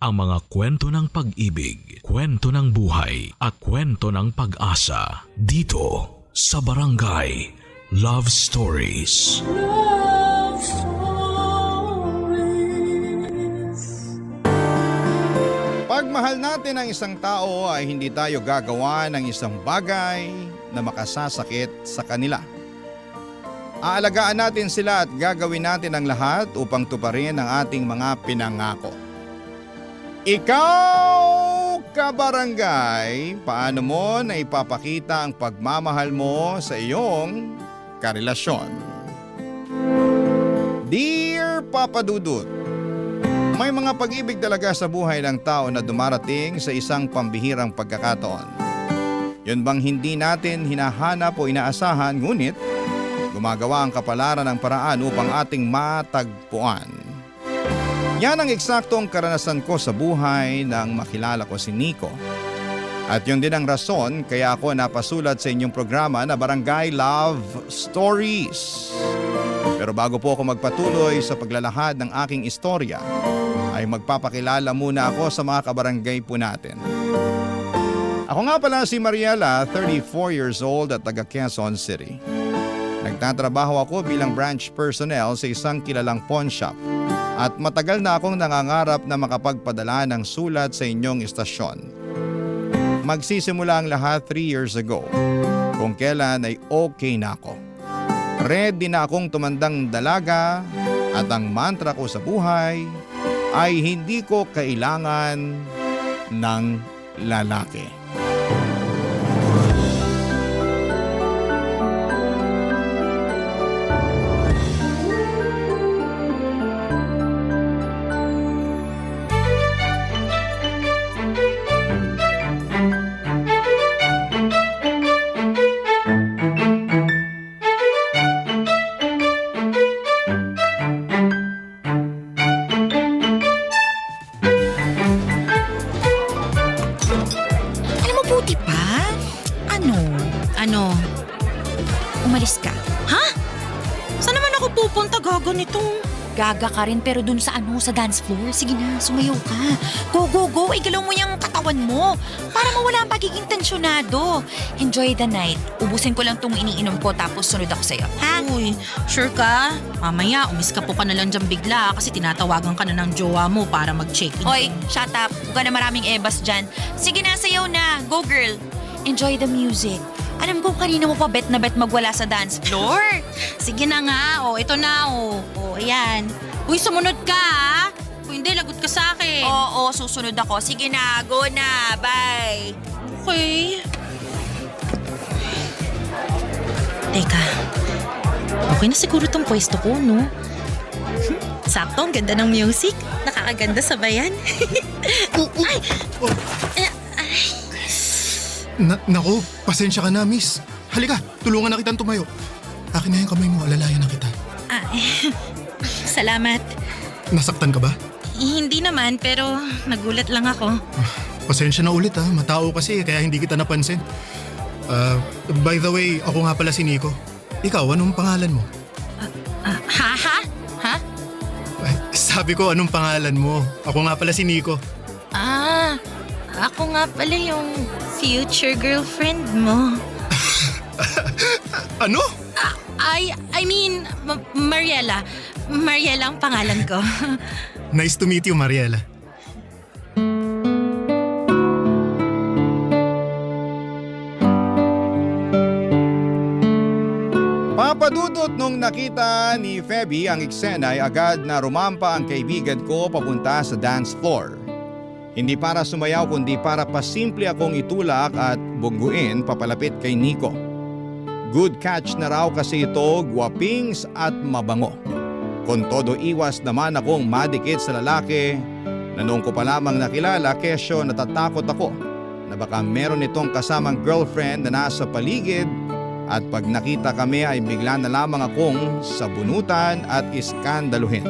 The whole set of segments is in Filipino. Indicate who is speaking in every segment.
Speaker 1: ang mga kwento ng pag-ibig, kwento ng buhay at kwento ng pag-asa dito sa Barangay Love Stories.
Speaker 2: Love Stories.
Speaker 3: Pag mahal natin ang isang tao ay hindi tayo gagawa ng isang bagay na makasasakit sa kanila. Aalagaan natin sila at gagawin natin ang lahat upang tuparin ang ating mga pinangako. Ikaw, kabarangay, paano mo na ipapakita ang pagmamahal mo sa iyong karelasyon? Dear Papa Dudut, may mga pag-ibig talaga sa buhay ng tao na dumarating sa isang pambihirang pagkakataon. Yun bang hindi natin hinahanap o inaasahan, ngunit gumagawa ang kapalaran ng paraan upang ating matagpuan. Yan ang eksaktong karanasan ko sa buhay nang makilala ko si Nico. At yun din ang rason kaya ako napasulat sa inyong programa na Barangay Love Stories. Pero bago po ako magpatuloy sa paglalahad ng aking istorya, ay magpapakilala muna ako sa mga kabarangay po natin. Ako nga pala si Mariela, 34 years old at taga Quezon City. Nagtatrabaho ako bilang branch personnel sa isang kilalang pawn shop at matagal na akong nangangarap na makapagpadala ng sulat sa inyong istasyon. Magsisimula ang lahat 3 years ago, kung kailan ay okay na ako. Ready na akong tumandang dalaga at ang mantra ko sa buhay ay hindi ko kailangan ng lalaki.
Speaker 4: Umalis ka.
Speaker 5: Ha? Saan naman ako pupunta? Gaga nitong...
Speaker 4: Gaga ka rin pero dun sa sa dance floor. Sige na, sumayaw ka. Go, go, go. Igalaw mo yung katawan mo. Para mawala ang pagiging tensyonado. Enjoy the night. Ubusin ko lang tong iniinom ko tapos sunod ako sa'yo. Ha?
Speaker 5: Uy, sure ka? Mamaya, umiska po ka na lang dyan bigla kasi tinatawagan ka na ng jowa mo para mag-check-in.
Speaker 4: Hoy, shut up. Huwag ka na maraming ebas dyan. Sige na, sayaw na. Go, girl. Enjoy the music. Alam ko kanina mo pa bet na bet magwala sa dance floor.
Speaker 5: Sige na nga, ito na, ayan. Uy, sumunod ka, ha? Kung hindi, lagot ka sa akin.
Speaker 4: Oo, susunod ako. Sige na, go na. Bye.
Speaker 5: Okay. Teka, okay na siguro tong pwesto ko, no? Sakto, ang ganda ng music. Nakakaganda sa bayan. Ay!
Speaker 6: Naku, pasensya ka na, miss. Halika, tulungan na kitang tumayo. Akin na yung kamay mo, alalayan na kita.
Speaker 5: Salamat.
Speaker 6: Nasaktan ka ba?
Speaker 5: Hindi naman, pero nagulat lang ako.
Speaker 6: Pasensya na ulit ha, matao kasi kaya hindi kita napansin. By the way, ako nga pala si Nico. Ikaw, anong pangalan mo?
Speaker 5: Ha?
Speaker 6: Ay, sabi ko, anong pangalan mo? Ako nga pala si Nico.
Speaker 5: Ako nga pala yung future girlfriend mo.
Speaker 6: Ano?
Speaker 5: I mean, Mariela. Mariela ang pangalan ko.
Speaker 6: Nice to meet you, Mariela.
Speaker 3: Papadudot nung nakita ni Feby ang eksena ay agad na rumampa ang kaibigan ko papunta sa dance floor. Hindi para sumayaw kundi para pasimple akong itulak at bungguin papalapit kay Nico. Good catch na raw kasi ito, guwapings at mabango. Kung todo iwas naman akong madikit sa lalaki na noong ko pa lamang nakilala kesyo natatakot ako na baka meron itong kasamang girlfriend na nasa paligid at pag nakita kami ay bigla na lamang akong sabunutan at iskandaluhin.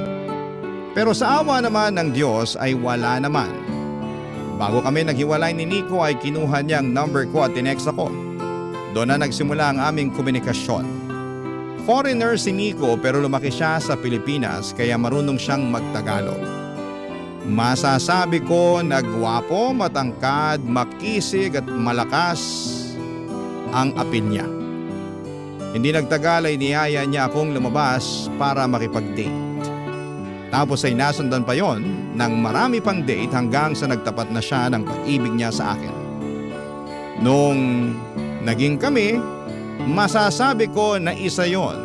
Speaker 3: Pero sa awa naman ng Diyos ay wala naman. Bago kami naghiwalay ni Nico ay kinuha niya ang number ko at tinext ako. Doon na nagsimula ang aming komunikasyon. Foreigner si Nico pero lumaki siya sa Pilipinas kaya marunong siyang magtagalog. Masasabi ko na gwapo, matangkad, makisig at malakas ang apil niya. Hindi nagtagal ay niyaya niya akong lumabas para makipag-date. Tapos ay nasundan pa yon ng marami pang date hanggang sa nagtapat na siya ng pag-ibig niya sa akin. Nung naging kami, masasabi ko na isa yon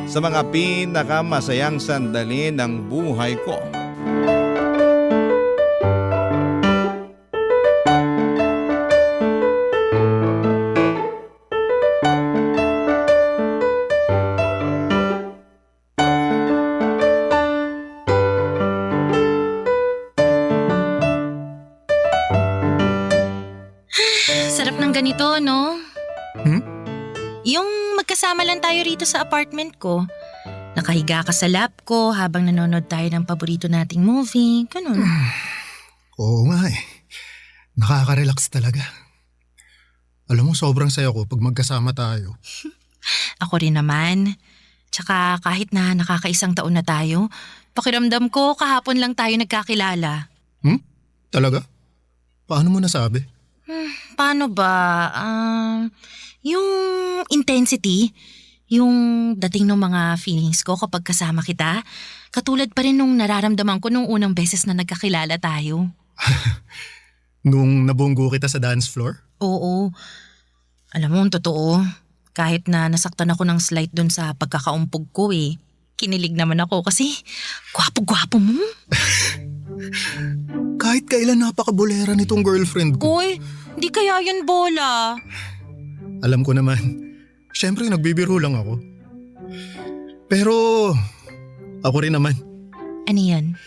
Speaker 3: sa mga pinakamasayang sandali ng buhay ko.
Speaker 5: Sarap ng ganito, no?
Speaker 6: Hmm?
Speaker 5: Yung magkasama lang tayo rito sa apartment ko. Nakahiga ka sa lap ko habang nanonood tayo ng paborito nating movie. Ganun.
Speaker 6: Oo nga eh. Nakaka-relax talaga. Alam mo, sobrang saya ko pag magkasama tayo.
Speaker 5: Ako rin naman. Tsaka kahit na nakakaisang taon na tayo, pakiramdam ko kahapon lang tayo nagkakilala.
Speaker 6: Talaga? Paano mo nasabi?
Speaker 5: Paano ba? Yung intensity, yung dating ng mga feelings ko kapag kasama kita, katulad pa rin nung nararamdaman ko nung unang beses na nagkakilala tayo.
Speaker 6: Nung nabunggo kita sa dance floor?
Speaker 5: Oo. Alam mo, ang totoo, kahit na nasaktan ako ng slight doon sa pagkakaumpog ko kinilig naman ako kasi gwapo-gwapo mo.
Speaker 6: Kahit kailan napakabulera nitong girlfriend ko.
Speaker 5: Uy, di kaya yun bola.
Speaker 6: Alam ko naman. Siyempre, nagbibiro lang ako. Pero, ako rin naman.
Speaker 5: Ano yan?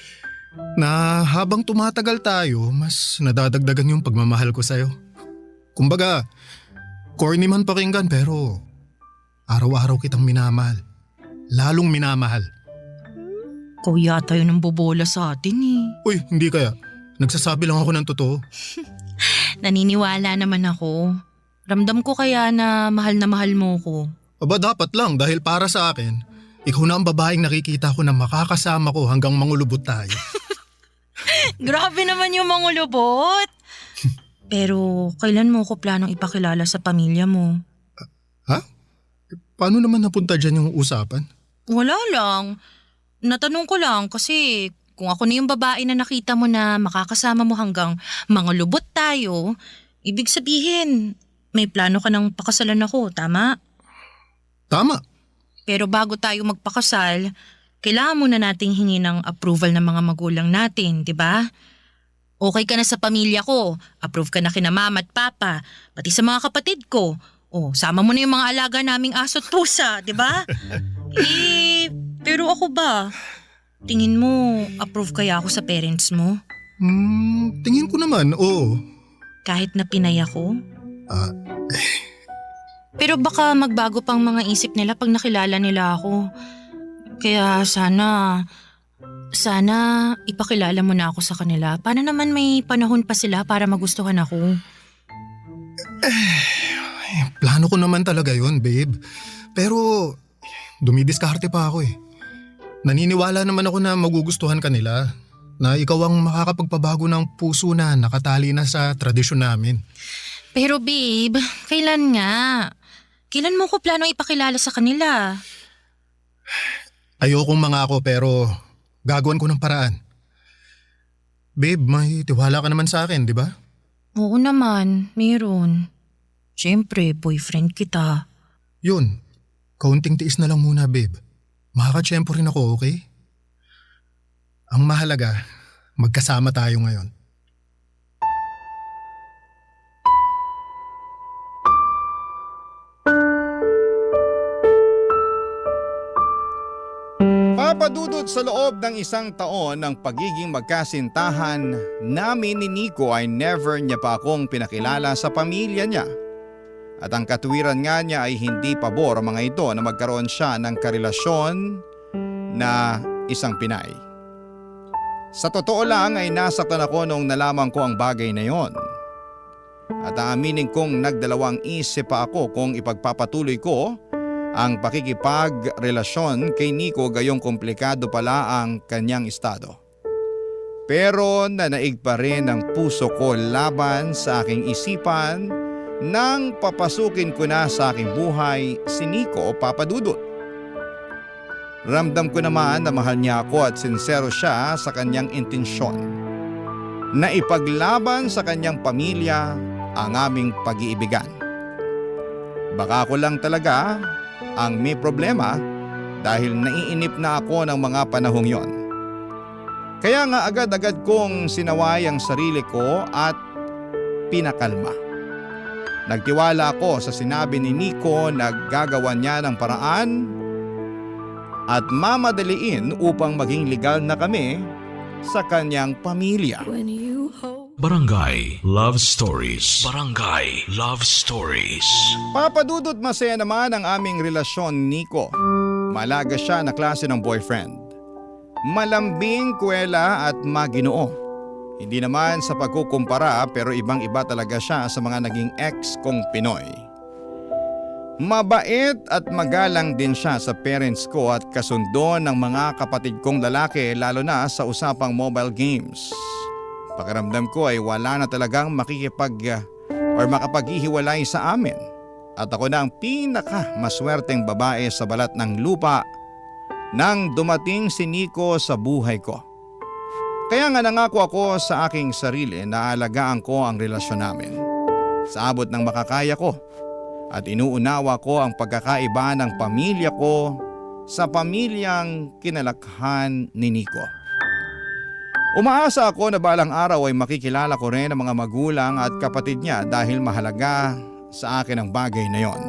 Speaker 6: Na habang tumatagal tayo, mas nadadagdagan yung pagmamahal ko sa'yo. Kumbaga, corny man pakinggan pero araw-araw kitang minamahal. Lalong minamahal.
Speaker 5: Ikaw yata yun ang bobola sa atin
Speaker 6: Uy, hindi kaya. Nagsasabi lang ako ng totoo.
Speaker 5: Naniniwala naman ako. Ramdam ko kaya na mahal mo ko.
Speaker 6: Aba dapat lang dahil para sa akin, ikaw na ang babaeng nakikita ko na makakasama ko hanggang mangulubot tayo.
Speaker 5: Grabe naman yung mangulubot. Pero kailan mo ko planong ipakilala sa pamilya mo?
Speaker 6: Ha? Paano naman napunta dyan yung usapan?
Speaker 5: Wala lang. Natanong ko lang kasi kung ako na yung babae na nakita mo na makakasama mo hanggang mangulubot tayo, ibig sabihin may plano ka ng pakasalan ako, tama?
Speaker 6: Tama.
Speaker 5: Pero bago tayo magpakasal, kailangan muna nating hingi ng approval ng mga magulang natin, di ba? Okay ka na sa pamilya ko, approve ka na kina mama at papa, pati sa mga kapatid ko. O, sama mo na yung mga alaga naming aso at pusa, di ba? Pero ako ba? Tingin mo, approve kaya ako sa parents mo?
Speaker 6: Tingin ko naman, oo.
Speaker 5: Kahit na pinay ako? Pero baka magbago pang mga isip nila pag nakilala nila ako. Kaya sana ipakilala mo na ako sa kanila. Paano naman may panahon pa sila para magustuhan ako?
Speaker 6: Plano ko naman talaga yun, babe. Pero dumidiskarte pa ako Naniniwala naman ako na magugustuhan ka nila. Na ikaw ang makakapagpabago ng puso na nakatali na sa tradisyon namin.
Speaker 5: Pero babe, kailan nga? Kailan mo ko plano ipakilala sa kanila?
Speaker 6: Ayokong mangako pero gagawin ko ng paraan. Babe, may tiwala ka naman sa akin, di ba?
Speaker 5: Oo naman, meron. Siyempre, boyfriend kita.
Speaker 6: Yun, kaunting tiis na lang muna, babe. Makakatsyempo rin ako, okay? Ang mahalaga, magkasama tayo ngayon.
Speaker 3: Papadudod sa loob ng isang taon ng pagiging magkasintahan namin ni Nico ay never niya pa akong pinakilala sa pamilya niya. At ang katuwiran nga niya ay hindi pabor ang mga ito na magkaroon siya ng karelasyon na isang Pinay. Sa totoo lang ay nasaktan ako nung nalaman ko ang bagay na yon. At aaminin kong nagdalawang isip pa ako kung ipagpapatuloy ko ang pakikipagrelasyon kay Nico gayong komplikado pala ang kanyang estado. Pero nanaig pa rin ang puso ko laban sa aking isipan nang papasukin ko na sa aking buhay si Nico Papadudut. Ramdam ko naman na mahal niya ako at sincero siya sa kanyang intensyon na ipaglaban sa kanyang pamilya ang aming pag-iibigan. Baka ako lang talaga ang may problema dahil naiinip na ako ng mga panahong yon. Kaya nga agad-agad kong sinaway ang sarili ko at pinakalma. Nagtiwala ako sa sinabi ni Nico na gagawa niya ng paraan at mamadaliin upang maging legal na kami sa kanyang pamilya.
Speaker 2: when you hold
Speaker 1: Barangay Love Stories. Barangay Love Stories.
Speaker 3: Papadudot masaya naman ang aming relasyon ni Nico. Malaga siya na klase ng boyfriend. Malambing, kuwela at maginoo. Hindi naman sa pagkukumpara pero ibang-iba talaga siya sa mga naging ex kong Pinoy. Mabait at magalang din siya sa parents ko at kasundo ng mga kapatid kong lalaki lalo na sa usapang mobile games. Pakiramdam ko ay wala na talagang makapaghihiwalay sa amin. At ako na ang pinakamaswerteng babae sa balat ng lupa nang dumating si Nico sa buhay ko. Kaya nga nangako ako sa aking sarili na alagaan ko ang relasyon namin sa abot ng makakaya ko at inuunawa ko ang pagkakaiba ng pamilya ko sa pamilyang kinalakhan ni Nico. Umaasa ako na balang araw ay makikilala ko rin ang mga magulang at kapatid niya dahil mahalaga sa akin ang bagay na yon.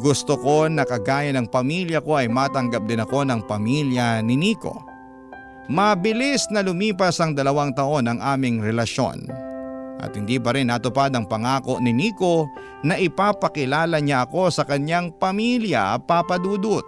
Speaker 3: Gusto ko na kagaya ng pamilya ko ay matanggap din ako ng pamilya ni Nico. Mabilis na lumipas ang 2 taon ng aming relasyon at hindi pa rin natupad ang pangako ni Nico na ipapakilala niya ako sa kanyang pamilya, Papadudut.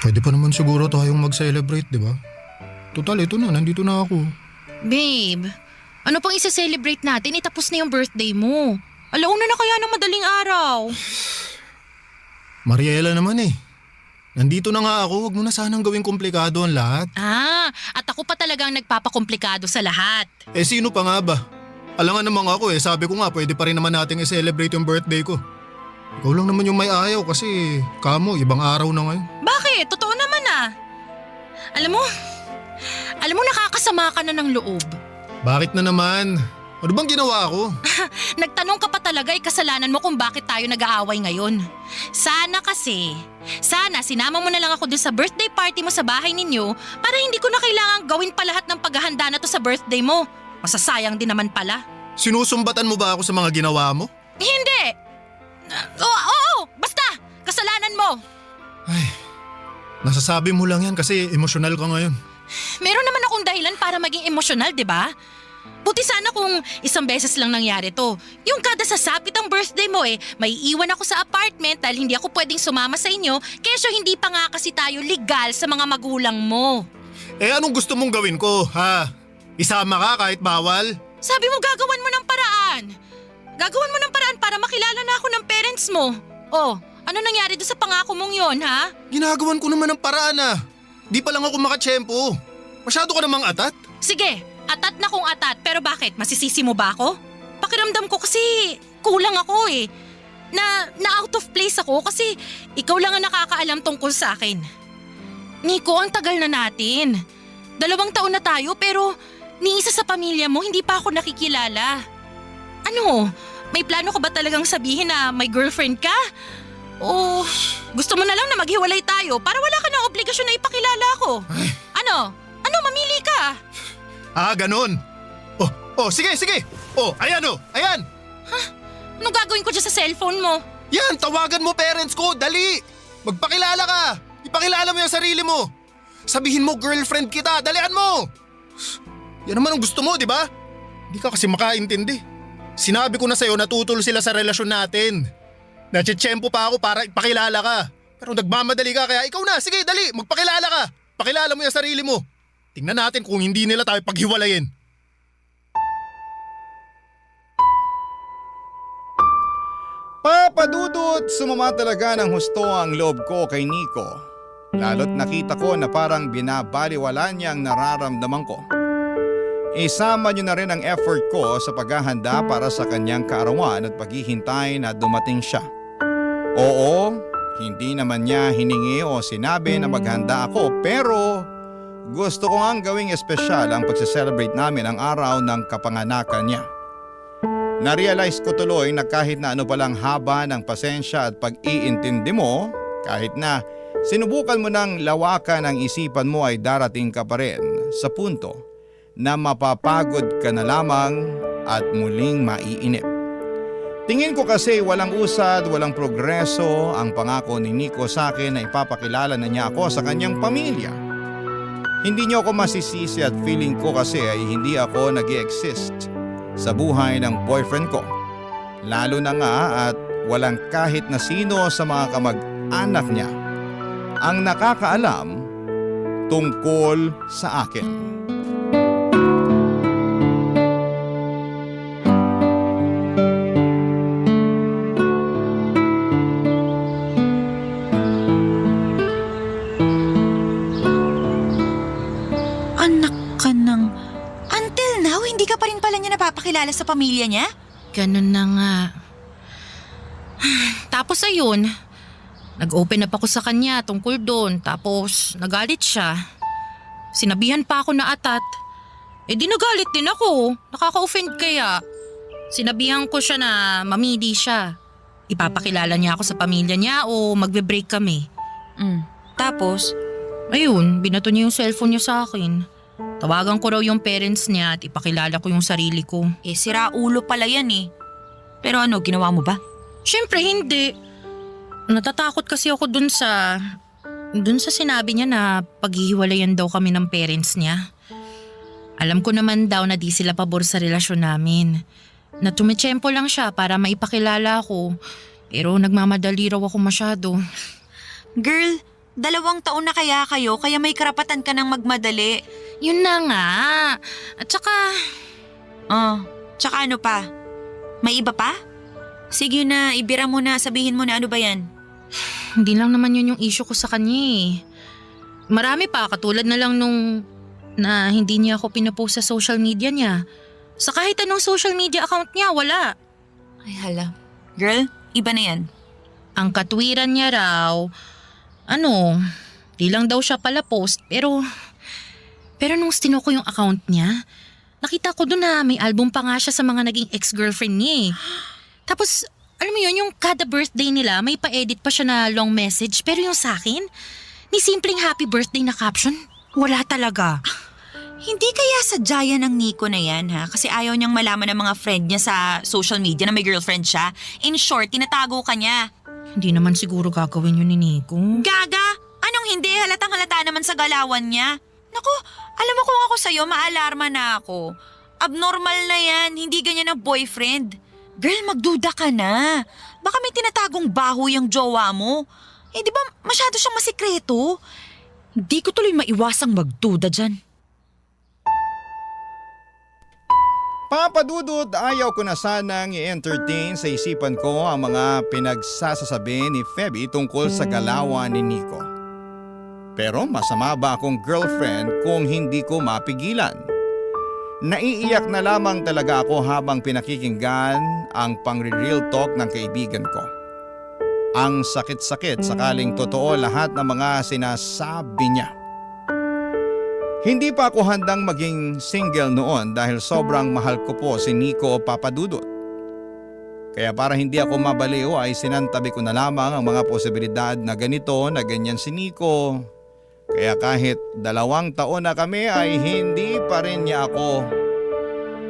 Speaker 6: Pwede pa naman siguro tayong mag-celebrate, di ba? Total, ito na, nandito na ako.
Speaker 5: Babe, ano pang isa-celebrate natin? Itapos na yung birthday mo. Alauna na kaya ng madaling araw.
Speaker 6: Mariela naman eh. Nandito na nga ako, wag mo na sanang gawing komplikado ang lahat.
Speaker 5: At ako pa talagang nagpapakomplikado sa lahat.
Speaker 6: Eh sino pa nga ba? Alangan naman ako eh, sabi ko nga pwede pa rin naman nating i-celebrate yung birthday ko. Ikaw lang naman yung may ayaw kasi kamo, ibang araw na ngayon.
Speaker 5: Bakit? Totoo naman ah. Alam mo nakakasama ka na ng loob.
Speaker 6: Bakit na naman? Ano bang ginawa ko?
Speaker 5: Nagtanong ka pa talaga kasalanan mo kung bakit tayo nag-aaway ngayon. Sana sinama mo na lang ako dun sa birthday party mo sa bahay ninyo para hindi ko na kailangang gawin pa lahat ng paghahanda na to sa birthday mo. Masasayang din naman pala.
Speaker 6: Sinusumbatan mo ba ako sa mga ginawa mo?
Speaker 5: Hindi! Oo! Basta! Kasalanan mo!
Speaker 6: Ay, nasasabi mo lang yan kasi emosyonal ka ngayon.
Speaker 5: Meron naman akong dahilan para maging emosyonal, di ba? Buti sana kung isang beses lang nangyari to. Yung kada sasapit ang birthday mo may iwan ako sa apartment dahil hindi ako pwedeng sumama sa inyo kesyo hindi pa nga kasi tayo legal sa mga magulang mo.
Speaker 6: Eh anong gusto mong gawin ko, ha? Isama ka kahit bawal?
Speaker 5: Sabi mo gagawan mo ng paraan. Gagawan mo ng paraan para makilala na ako ng parents mo. Oh, ano nangyari doon sa pangako mong yon, ha?
Speaker 6: Ginagawan ko naman ng paraan ah. Di pa lang ako makatsyempo. Masyado ka namang atat.
Speaker 5: Sige, atat na kung atat. Pero bakit? Masisisi mo ba ako? Pakiramdam ko kasi kulang ako Na out of place ako kasi ikaw lang ang nakakaalam tungkol sa akin. Nico, ang tagal na natin. 2 taon na tayo pero ni isa sa pamilya mo hindi pa ako nakikilala. Ano? May plano ka ba talagang sabihin na may girlfriend ka? O gusto mo na lang na maghiwalay tayo para wala ka na obligasyon na ipakilala ako?
Speaker 6: Ay.
Speaker 5: Ano? Mamili ka?
Speaker 6: Ganun. Oh, sige. Oh, ayan.
Speaker 5: Ano gagawin ko dyan sa cellphone mo?
Speaker 6: Yan, tawagan mo parents ko, dali. Magpakilala ka. Ipakilala mo yung sarili mo. Sabihin mo girlfriend kita, dalian mo. Yan naman ang gusto mo, di ba? Hindi ka kasi makaintindi. Sinabi ko na sa'yo na tutol sila sa relasyon natin. Natsetsempo pa ako para ipakilala ka. Pero nagmamadali ka kaya ikaw na. Sige, dali, magpakilala ka. Pakilala mo yung sarili mo. Tingnan natin kung hindi nila tayo paghiwalayin.
Speaker 3: Papadudot, sumama talaga ng husto ang loob ko kay Nico. Lalo't nakita ko na parang binabaliwala niya ang nararamdaman ko. Isama niyo na rin ang effort ko sa paghahanda para sa kanyang kaarawan at paghihintay na dumating siya. Oo, hindi naman niya hiningi o sinabi na maghanda ako pero gusto ko ngang gawing espesyal ang pagse-celebrate namin ang araw ng kapanganakan niya. Na-realize ko tuloy na kahit na ano palang haba ng pasensya at pag-iintindi mo, kahit na sinubukan mo ng lawakan ang isipan mo ay darating ka pa rin sa punto na mapapagod ka na lamang at muling maiinip. Tingin ko kasi walang usad, walang progreso ang pangako ni Nico sa akin na ipapakilala na niya ako sa kanyang pamilya. Hindi niyo ako masisisi at feeling ko kasi ay hindi ako nag-i-exist sa buhay ng boyfriend ko. Lalo na nga at walang kahit na sino sa mga kamag-anak niya ang nakakaalam tungkol sa akin.
Speaker 4: Anak ka ng... Until now, hindi ka pa rin pala niya napapakilala sa pamilya niya?
Speaker 5: Ganun na nga. Tapos ayun, nag-open up ako sa kanya tungkol doon. Tapos nagalit siya. Sinabihan pa ako na atat. Di nagalit din ako. Nakaka-offend kaya. Sinabihan ko siya na mamili siya. Ipapakilala niya ako sa pamilya niya o magbe-break kami.
Speaker 4: Tapos?
Speaker 5: Ayun, binato niya yung cellphone niya sa akin. Tawagan ko raw yung parents niya at ipakilala ko yung sarili ko.
Speaker 4: Sira ulo pala yan eh. Pero ano, ginawa mo ba?
Speaker 5: Siyempre hindi. Natatakot kasi ako dun sa sinabi niya na paghihiwalayan daw kami ng parents niya. Alam ko naman daw na di sila pabor sa relasyon namin. Na tumitsyempo lang siya para maipakilala ako. Pero nagmamadali raw ako masyado.
Speaker 4: Girl, 2 taon na kaya kayo kaya may karapatan ka ng magmadali.
Speaker 5: Yun na nga. At saka...
Speaker 4: Tsaka ano pa? May iba pa? Sige na, ibira mo na, sabihin mo na ano ba yan?
Speaker 5: Hindi lang naman yun yung issue ko sa kanya eh. Marami pa, katulad na lang nung na hindi niya ako pinapost sa social media niya. Sa kahit anong social media account niya, wala.
Speaker 4: Ay hala. Girl, iba na yan.
Speaker 5: Ang katwiran niya raw, di lang daw siya pala post pero nung stino ko yung account niya, nakita ko doon na may album pa nga siya sa mga naging ex-girlfriend niya eh. Tapos, alam mo yun, yung kada birthday nila, may pa-edit pa siya na long message. Pero yung sa akin, ni simpleng happy birthday na caption, wala talaga.
Speaker 4: Hindi kaya sadya yan ng Nico na yan ha? Kasi ayaw niyang malaman ng mga friend niya sa social media na may girlfriend siya. In short, tinatago ka niya.
Speaker 5: Hindi naman siguro gagawin yun ni Nico.
Speaker 4: Gaga? Anong hindi? Halatang halata naman sa galawan niya. Naku, alam mo kung ako sa'yo, maalarma na ako. Abnormal na yan, hindi ganyan ang boyfriend. Girl, magduda ka na. Baka may tinatagong baho yung jowa mo. Di ba masyado siyang masikreto? Hindi ko tuloy maiwasang magduda dyan.
Speaker 3: Papadudot, ayaw ko na sanang i-entertain sa isipan ko ang mga pinagsasasabi ni Feby tungkol sa galawan ni Nico. Pero masama ba akong girlfriend kung hindi ko mapigilan? Naiiyak na lamang talaga ako habang pinakikinggan ang pangre-real talk ng kaibigan ko. Ang sakit-sakit sakaling totoo lahat ng mga sinasabi niya. Hindi pa ako handang maging single noon dahil sobrang mahal ko po si Nico Papadudot. Kaya para hindi ako mabaliw ay sinantabi ko na lamang ang mga posibilidad na ganito na ganyan si Nico. Kaya kahit 2 taon na kami ay hindi pa rin niya ako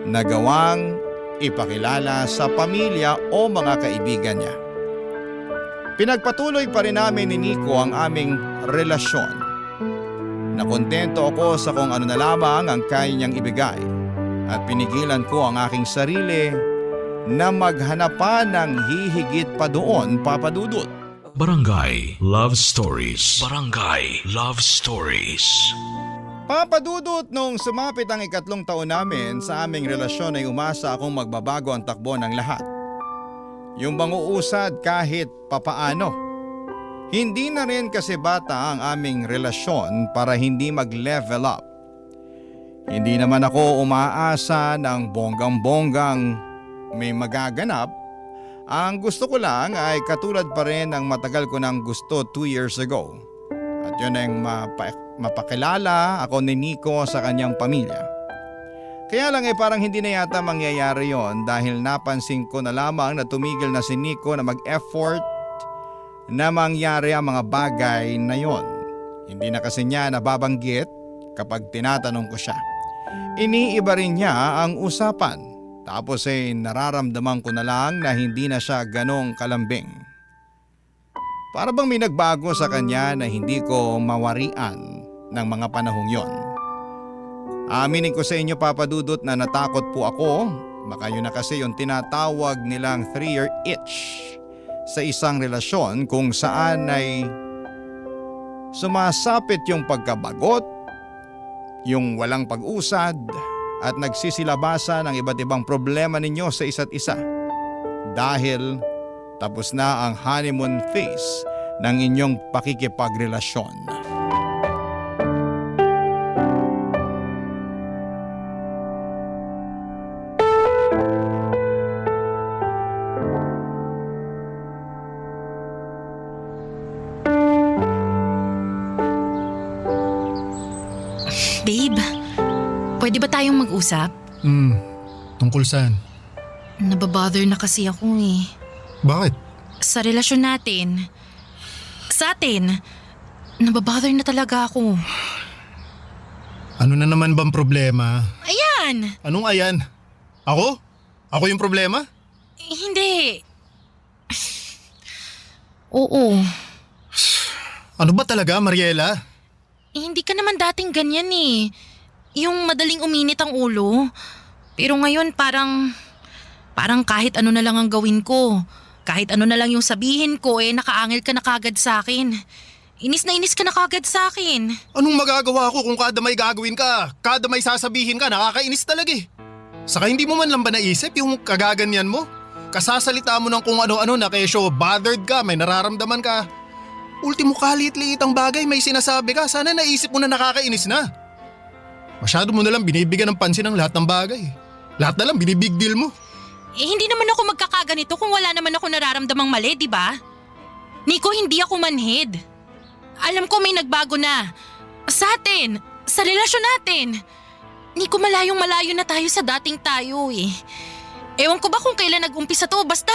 Speaker 3: nagawang ipakilala sa pamilya o mga kaibigan niya. Pinagpatuloy pa rin namin ni Nico ang aming relasyon. Nakontento ako sa kung ano na lamang ang kaya niyang ibigay at pinigilan ko ang aking sarili na maghanap pa ng hihigit pa doon, Papa Dudut.
Speaker 1: Barangay Love Stories. Barangay Love Stories.
Speaker 3: Papa Dudut, nung sumapit ang 3 taon namin sa aming relasyon ay umasa akong magbabago ang takbo ng lahat. Yung banguusad kahit papaano. Hindi na rin kasi bata ang aming relasyon para hindi mag-level up. Hindi naman ako umaasa ng bonggang-bonggang may magaganap. Ang gusto ko lang ay katulad pa rin ng matagal ko nang gusto 2 years ago. At yun ang mapakilala ako ni Nico sa kanyang pamilya. Kaya lang parang hindi na yata mangyayari yon dahil napansin ko na lamang na tumigil na si Nico na mag-effort na mangyari ang mga bagay na yon. Hindi na kasi niya nababanggit kapag tinatanong ko siya. Iniiba rin niya ang usapan. Tapos nararamdaman ko na lang na hindi na siya ganong kalambing. Para bang may nagbago sa kanya na hindi ko mawarian ng mga panahong yon. Aminin ko sa inyo, Papa Dudut, na natakot po ako. Baka yun na kasi yung tinatawag nilang 3-year itch sa isang relasyon kung saan ay sumasapit yung pagkabagot, yung walang pag-usad at nagsisilabasa ng iba't ibang problema ninyo sa isa't isa. Dahil tapos na ang honeymoon phase ng inyong pakikipagrelasyon.
Speaker 5: Babe, pwede ba tayong mag-usap?
Speaker 6: Tungkol saan?
Speaker 5: Nababother na kasi ako eh.
Speaker 6: Bakit?
Speaker 5: Sa relasyon natin. Sa atin. Nababother na talaga ako.
Speaker 6: Ano na naman bang problema?
Speaker 5: Ayan!
Speaker 6: Anong ayan? Ako? Ako yung problema?
Speaker 5: Hindi. Oo.
Speaker 6: Ano ba talaga, Mariela?
Speaker 5: Hindi ka naman dating ganyan eh. Yung madaling uminit ang ulo. Pero ngayon parang kahit ano na lang ang gawin ko. Kahit ano na lang yung sabihin ko nakaangil ka na kagad sa akin. Inis na inis ka na kagad sa akin.
Speaker 6: Anong magagawa ko kung kada may gagawin ka, kada may sasabihin ka, nakakainis talaga eh. Saka hindi mo man lang ba naisip yung kagaganyan mo? Kasasalita mo ng kung ano-ano na kesyo bothered ka, may nararamdaman ka. Ultimo kalit-liit ang bagay, may sinasabi ka, sana naisip mo na nakakainis na. Masyado mo na lang binibigyan ng pansin ang lahat ng bagay. Lahat na lang binibig deal mo.
Speaker 5: Hindi naman ako magkakaganito kung wala naman ako nararamdamang mali, di ba? Nico, hindi ako manhid. Alam ko may nagbago na. Sa atin, sa relasyon natin. Nico, malayong-malayo na tayo sa dating tayo eh. Ewan ko ba kung kailan nag-umpisa to, basta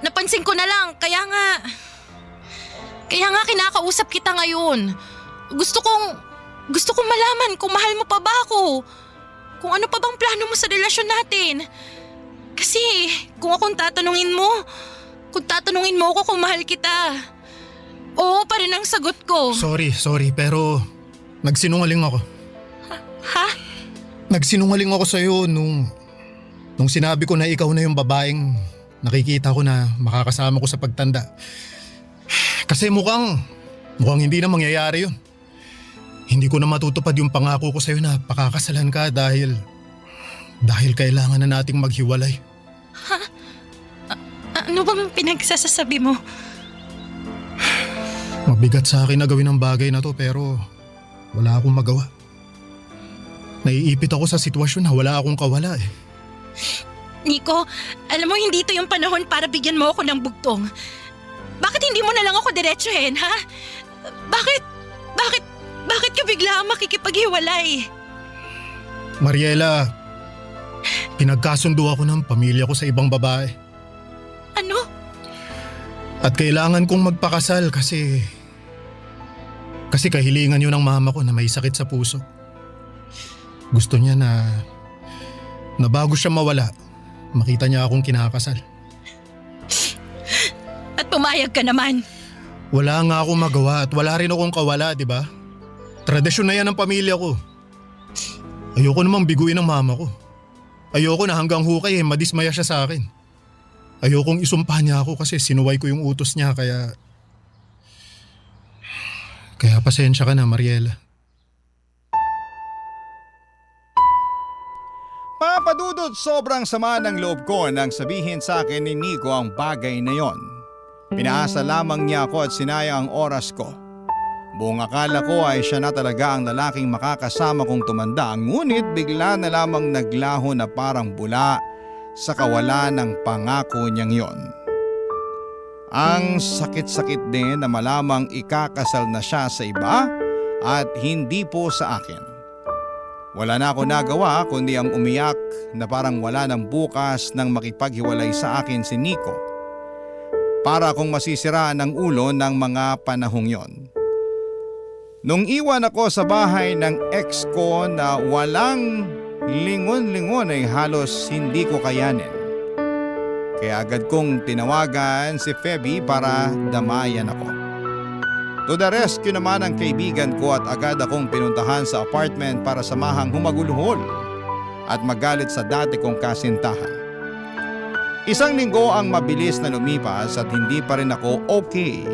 Speaker 5: napansin ko na lang, kaya nga kinakausap kita ngayon. Gusto kong malaman kung mahal mo pa ba ako. Kung ano pa bang plano mo sa relasyon natin. Kasi kung tatanungin mo ako kung mahal kita, oo pa rin ang sagot ko.
Speaker 6: Sorry, pero nagsinungaling ako.
Speaker 5: Ha?
Speaker 6: Nagsinungaling ako sa'yo nung sinabi ko na ikaw na yung babaeng nakikita ko na makakasama ko sa pagtanda. Kasi mukhang hindi na mangyayari yun. Hindi ko na matutupad yung pangako ko sa'yo na pakakasalan ka dahil kailangan na nating maghiwalay.
Speaker 5: Ha? Ano bang pinagsasasabi mo?
Speaker 6: Mabigat sa akin na gawin ang bagay na to pero wala akong magawa. Naiipit ako sa sitwasyon na wala akong kawala eh.
Speaker 5: Nico, alam mo hindi ito yung panahon para bigyan mo ako ng bugtong. Bakit hindi mo na lang ako diretsuhin, ha? Bakit ka bigla makikipaghiwalay?
Speaker 6: Mariela, pinagkasundo ako ng pamilya ko sa ibang babae.
Speaker 5: Ano?
Speaker 6: At kailangan kong magpakasal kasi kahilingan yun ng mama ko na may sakit sa puso. Gusto niya na bago siya mawala, makita niya akong kinakasal.
Speaker 5: At pumayag ka naman.
Speaker 6: Wala nga akong magawa at wala rin akong kawala, di ba? Tradisyon na yan ng pamilya ko. Ayoko namang biguin ng mama ko. Ayoko na hanggang hukay madismaya siya sa akin. Ayokong isumpa niya ako kasi sinuway ko yung utos niya kaya... Kaya pasensya ka na, Mariela.
Speaker 3: Papadudot, sobrang sama ng loob ko nang sabihin sa akin ni Nico ang bagay na yon. Pinaasa lamang niya ako at sinayang ang oras ko. Buong akala ko ay siya na talaga ang lalaking makakasama kong tumanda, ngunit bigla na lamang naglaho na parang bula sa kawalan ng pangako niyang yon. Ang sakit-sakit din na malamang ikakasal na siya sa iba at hindi po sa akin. Wala na ako nagawa kundi ang umiyak na parang wala ng bukas nang makipaghiwalay sa akin si Nico. Para akong masisiraan ng ulo ng mga panahong yon. Nung iwan ako sa bahay ng ex ko na walang lingon-lingon ay halos hindi ko kayanin. Kaya agad kong tinawagan si Feby para damayan ako. To the rescue naman ang kaibigan ko at agad akong pinuntahan sa apartment para samahang humagulhol at magalit sa dati kong kasintahan. Isang linggo ang mabilis na lumipas at hindi pa rin ako okay.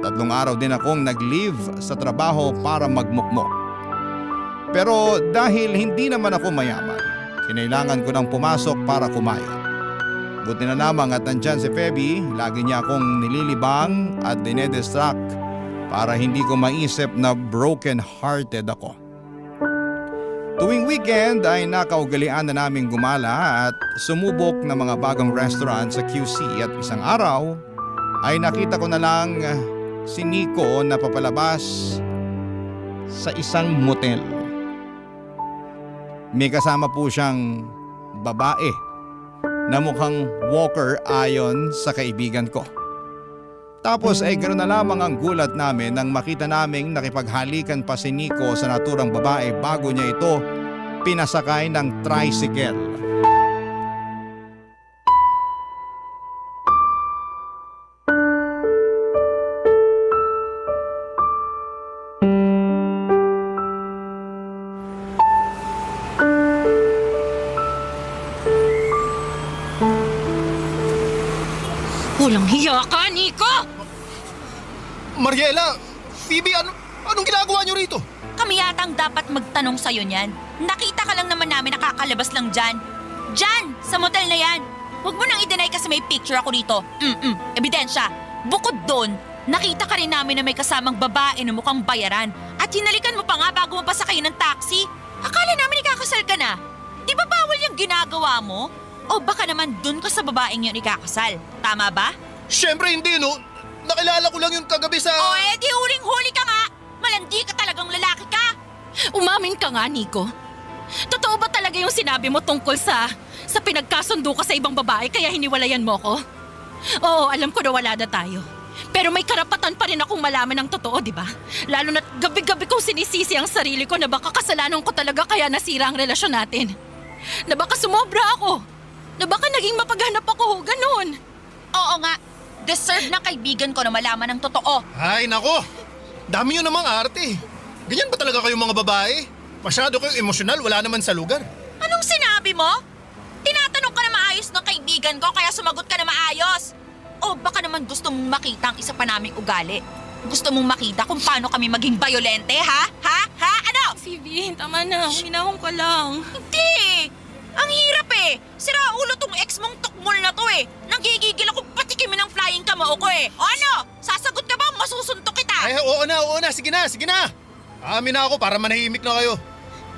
Speaker 3: 3 araw din akong nag-leave sa trabaho para magmukmok. Pero dahil hindi naman ako mayaman, kinailangan ko nang pumasok para kumain. Buti na lamang at nandyan si Feby, lagi niya akong nililibang at dinedistract para hindi ko maisip na broken-hearted ako. Tuwing weekend ay nakaugalian na naming gumala at sumubok ng mga bagong restaurant sa QC at isang araw ay nakita ko na lang si Nico na papalabas sa isang motel. May kasama po siyang babae na mukhang walker ayon sa kaibigan ko. Tapos ay ganoon na lamang ang gulat namin nang makita naming nakipaghalikan pa si Nico sa naturang babae bago niya ito pinasakay ng tricycle.
Speaker 5: Walang hiya ka, Nico!
Speaker 6: Mariela! Phoebe, anong ginagawa niyo rito?
Speaker 4: Kami yatang dapat magtanong sa'yo niyan. Nakita ka lang naman namin nakakalabas lang dyan. Dyan! Sa motel na yan! Huwag mo nang i-deny kasi may picture ako dito. Ebidensya. Bukod doon, nakita ka rin namin na may kasamang babae na mukhang bayaran. At hinalikan mo pa nga bago mo pasakay ng taxi. Akala namin ikakasal ka na. Di ba bawal yung ginagawa mo? O baka naman dun ka sa babaeng yun ikakasal. Tama ba?
Speaker 6: Siyempre hindi, no? Nakilala ko lang yung kagabi sa...
Speaker 4: O di huling-huli ka nga! Malandi ka talagang lalaki ka!
Speaker 5: Umamin ka nga, Nico. Totoo ba talaga yung sinabi mo tungkol sa pinagkasundo ka sa ibang babae kaya hiniwalayan mo ko? Oo, alam ko na wala na tayo. Pero may karapatan pa rin akong malaman ng totoo, di ba? Lalo na't gabi-gabi kong sinisisi ang sarili ko na baka kasalanan ko talaga kaya nasira ang relasyon natin. Na baka sumobra ako. Na baka naging mapaghanap ako, ganun.
Speaker 4: Oo nga, deserve na kaibigan ko na malaman ng totoo.
Speaker 6: Ay, nako! Dami nyo namang arte. Ganyan ba talaga kayong mga babae? Masyado kayong emosyonal, wala naman sa lugar.
Speaker 4: Anong sinabi mo? Tinatanong ka na maayos ng kaibigan ko kaya sumagot ka na maayos. O baka naman gusto mong makita ang isa pa naming ugali. Gusto mong makita kung paano kami maging bayolente, ha? Ha? Ha? Ano?
Speaker 5: Phoebe, tama na. Minahong ka lang.
Speaker 4: Hindi! Ang hirap eh! Sira ulo tong ex mong tukmol na to eh! Nanggigigil ako patikimin ng flying kamao ko eh! O ano? Sasagot ka ba? Masusuntok kita!
Speaker 6: Ay, oo na. Sige na. Amin na ako para manahimik na kayo.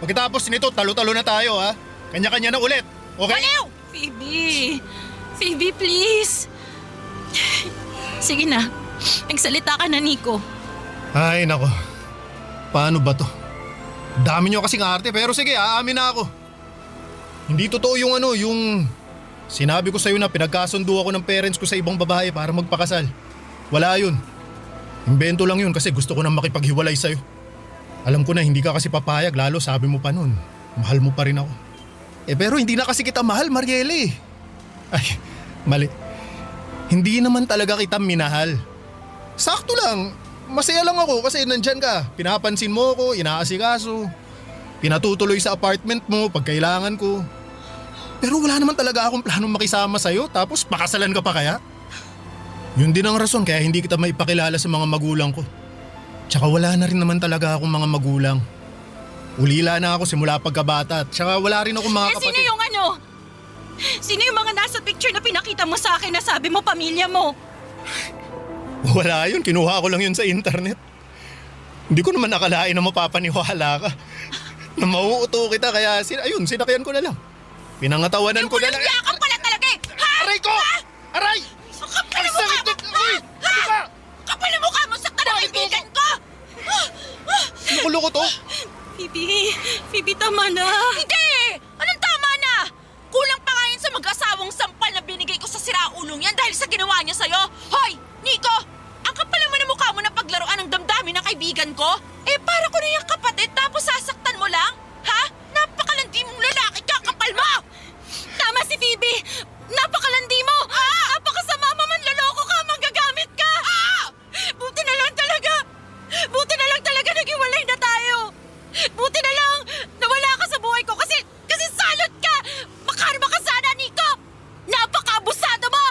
Speaker 6: Pagkatapos nito, talo-talo na tayo, ha? Kanya-kanya na ulit, okay?
Speaker 4: Baliw!
Speaker 5: Phoebe, please. Sige na. Nagsalita ka na, Nico.
Speaker 6: Ay, nako. Paano ba to? Dami nyo kasing arte pero sige, aamin na ako. Hindi totoo yung sinabi ko sa'yo na pinagkasundo ako ng parents ko sa ibang babae para magpakasal. Wala yun. Imbento lang yun kasi gusto ko nang makipaghiwalay sa'yo. Alam ko na hindi ka kasi papayag, lalo sabi mo pa nun, mahal mo pa rin ako. Pero hindi na kasi kita mahal, Mariela. Ay, mali. Hindi naman talaga kita minahal. Sakto lang, masaya lang ako kasi nandyan ka. Pinapansin mo ako, inaasikaso. Pinatutuloy sa apartment mo pag kailangan ko. Pero wala naman talaga akong planong makisama sa'yo tapos pakasalan ka pa kaya? Yun din ang rason kaya hindi kita maipakilala sa mga magulang ko. Tsaka wala na rin naman talaga akong mga magulang. Ulila na ako simula pagkabata at tsaka wala rin akong mga
Speaker 5: Eh,
Speaker 6: kapatid.
Speaker 5: sino yung ano? Sino yung mga nasa picture na pinakita mo sa akin na sabi mo pamilya mo?
Speaker 6: Wala yun, kinuha ko lang yun sa internet. Hindi ko naman nakalain na mapapaniwala ka. Na mauuto kita kaya sinakyan ko na lang. Pinangatawanan ko na lang.
Speaker 5: Walang yakap pala talaga eh! Ha?
Speaker 6: Aray ko! Aray!
Speaker 5: Ang kapal na mukha mo!
Speaker 6: Uy! Ano ba?
Speaker 5: Kapal na mukha mo! Sakta na kaibigan ko!
Speaker 6: Loko-loko to?
Speaker 5: Phoebe, tama na. Hindi! Anong tama na? Kulang pa nga yun sa mag-asawang sampal na binigay ko sa siraulong yan dahil sa ginawa niya sa'yo. Hoy, Nico! Ang kapal naman ng mukha mo na paglaruan ng damdamin ng kaibigan ko? Eh, para ko na yung kapatid tapos sasaktan mo lang? Ha? Napakalandi mong lalaki, kakapal mo! Tama si Phoebe! Napakalandi mo! Napakasama mo, manloloko ka, manggagamit ka! Buti na lang talaga naghiwalay na tayo! Buti na lang nawala ka sa buhay ko kasi salot ka! Makarma ka sana, Nico! Napaka-abusado mo!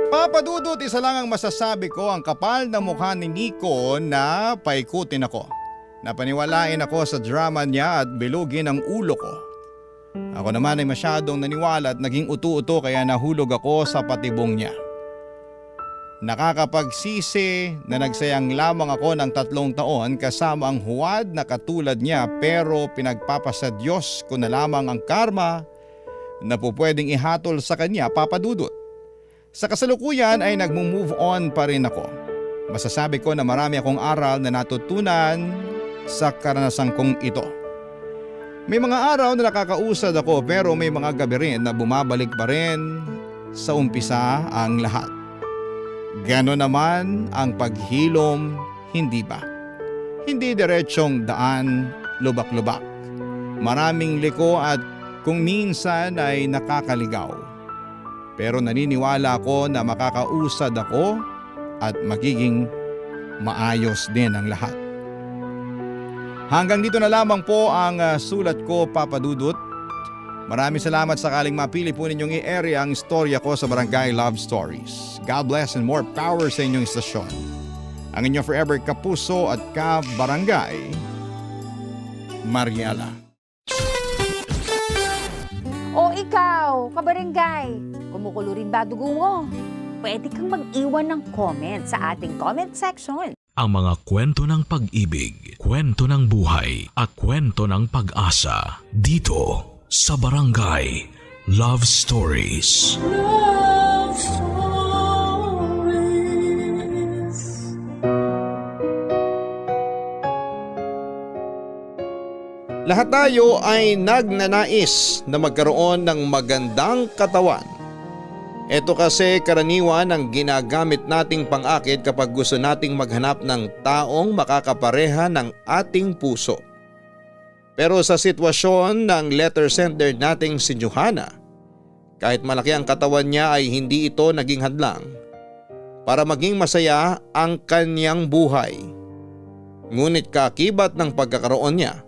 Speaker 3: Papa Dudut, isa lang ang masasabi ko, ang kapal ng mukha ni Nico na paikutin ako. Napaniwalain ako sa drama niya at bilugin ang ulo ko. Ako naman ay masyadong naniwala at naging utu-uto kaya nahulog ako sa patibong niya. Nakakapagsisi na nagsayang lamang ako ng 3 taon kasama ang huwad na katulad niya, pero pinagpapasa Diyos ko na lamang ang karma na pupwedeng ihatol sa kanya, Papa Dudut. Sa kasalukuyan ay nagmo-move on pa rin ako. Masasabi ko na marami akong aral na natutunan sa karanasan kong ito. May mga araw na nakakausad ako pero may mga gabi rin na bumabalik pa rin sa umpisa ang lahat. Ganon naman ang paghilom, hindi ba? Hindi diretsong daan, lubak-lubak. Maraming liko at kung minsan ay nakakaligaw. Pero naniniwala ako na makakausad ako at magiging maayos din ang lahat. Hanggang dito na lamang po ang sulat ko, Papa Dudut. Maraming salamat sakaling mapili po ninyong i-area ang istorya ko sa Barangay Love Stories. God bless and more power sa inyong istasyon. Ang inyong forever kapuso at ka-barangay, Mariela.
Speaker 7: O ikaw, kabarangay, kumukulo rin ba dugo mo? Pwede kang mag-iwan ng comment sa ating comment section.
Speaker 1: Ang mga kwento ng pag-ibig, kwento ng buhay at kwento ng pag-asa dito sa Barangay Love Stories.
Speaker 2: Love Stories.
Speaker 3: Lahat tayo ay nagnanais na magkaroon ng magandang katawan. Ito kasi karaniwan ang ginagamit nating pang-akit kapag gusto nating maghanap ng taong makakapareha ng ating puso. Pero sa sitwasyon ng letter sender nating si Johanna, kahit malaki ang katawan niya ay hindi ito naging hadlang para maging masaya ang kanyang buhay. Ngunit kakibat ng pagkakaroon niya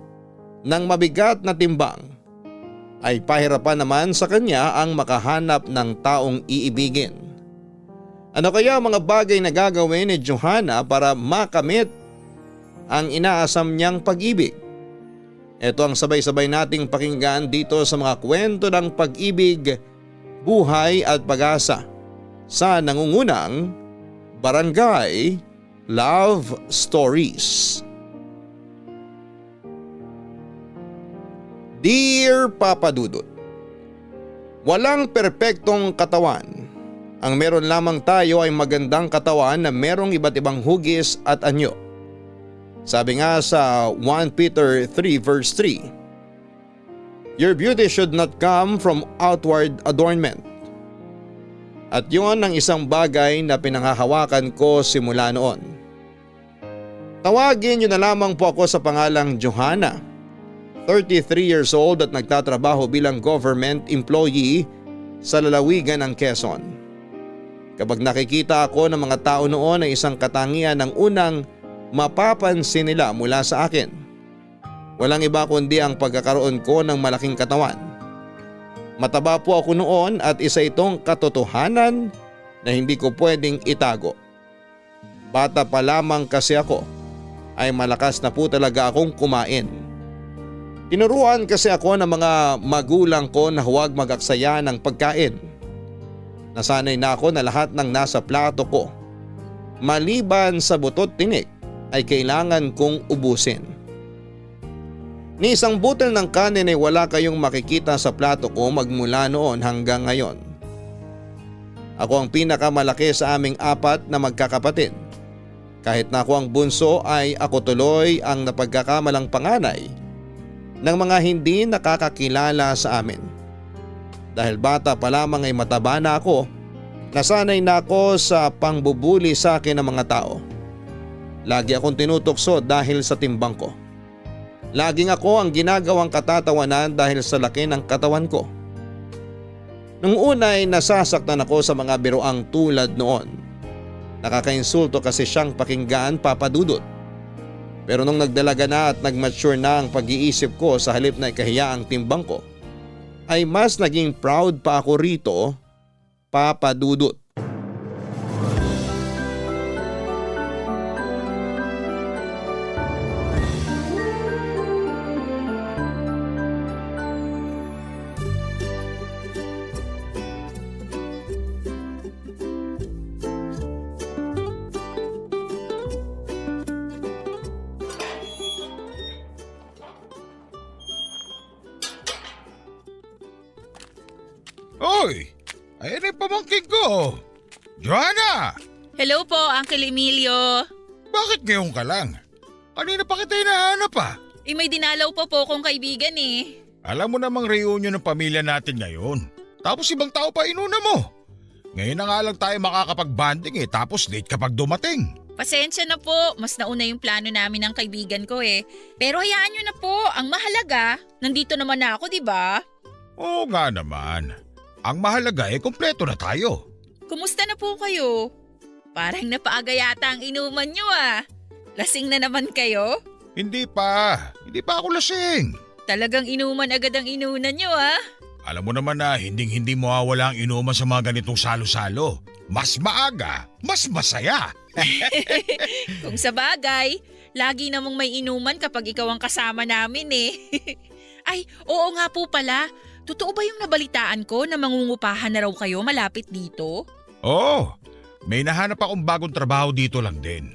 Speaker 3: ng mabigat na timbang, ay pahirapan naman sa kanya ang makahanap ng taong iibigin. Ano kaya mga bagay na gagawin ni Johanna para makamit ang inaasam niyang pag-ibig? Ito ang sabay-sabay nating pakinggan dito sa mga kwento ng pag-ibig, buhay at pag-asa sa nangungunang Barangay Love Stories. Dear Papa Dudut, walang perpektong katawan. Ang meron lamang tayo ay magandang katawan na merong iba't ibang hugis at anyo. Sabi nga sa 1 Peter 3 verse 3, your beauty should not come from outward adornment. At yun ang isang bagay na pinanghahawakan ko simula noon. Tawagin niyo na lamang po ako sa pangalang Johanna. 33 years old at nagtatrabaho bilang government employee
Speaker 8: sa lalawigan ng Quezon. Kapag nakikita ako ng mga tao noon ay isang katangian ng unang mapapansin nila mula sa akin. Walang iba kundi ang pagkakaroon ko ng malaking katawan. Mataba po ako noon at isa itong katotohanan na hindi ko pwedeng itago. Bata pa lamang kasi ako ay malakas na po talaga akong kumain. Tinuruan kasi ako ng mga magulang ko na huwag mag-aksaya ng pagkain. Nasanay na ako na lahat ng nasa plato ko, maliban sa butot tinik, ay kailangan kong ubusin. Ni isang butil ng kanin ay wala kayong makikita sa plato ko magmula noon hanggang ngayon. Ako ang pinakamalaki sa aming 4 na magkakapatid. Kahit na ako ang bunso ay ako tuloy ang napagkakamalang panganay ng mga hindi nakakakilala sa amin. Dahil bata pa lamang ay mataba na ako, nasanay na ako sa pangbubuli sa akin ng mga tao. Lagi akong tinutokso dahil sa timbang ko. Laging ako ang ginagawang katatawanan dahil sa laki ng katawan ko. Nung una ay nasasaktan ako sa mga biroang tulad noon. Nakakainsulto kasi siyang pakinggan, Papa Dudut. Pero nung nagdalaga na at nagmature na ang pag-iisip ko sa halip na ikahiya ang timbang ko, ay mas naging proud pa ako rito, Papa Dudut.
Speaker 9: Hoy! Ayan ang pamangkin ko! Joanna!
Speaker 5: Hello po, Uncle Emilio.
Speaker 9: Bakit ngayon ka lang? Kanina pa kita hinahanap ah.
Speaker 5: May dinalaw pa po kong kaibigan eh.
Speaker 9: Alam mo namang reunion ng pamilya natin ngayon. Tapos ibang tao pa inuna mo. Ngayon na nga lang tayo makakapag-banding tapos late kapag dumating.
Speaker 5: Pasensya na po, mas nauna yung plano namin ng kaibigan ko eh. Pero hayaan nyo na po, ang mahalaga, nandito naman na ako, di ba?
Speaker 9: Oo nga naman. Ang mahalaga kumpleto na tayo.
Speaker 5: Kumusta na po kayo? Parang napaaga yata ang inuman nyo ah. Lasing na naman kayo?
Speaker 9: Hindi pa ako lasing.
Speaker 5: Talagang inuman agad ang inunan nyo ah.
Speaker 9: Alam mo naman na hindi mawawala ang inuman sa mga ganitong salo-salo. Mas maaga, mas masaya.
Speaker 5: Kung sa bagay, lagi namang may inuman kapag ikaw ang kasama namin eh. Ay, oo nga po pala. Totoo ba yung nabalitaan ko na mangungupahan na raw kayo malapit dito?
Speaker 9: Oo, may nahanap akong bagong trabaho dito lang din.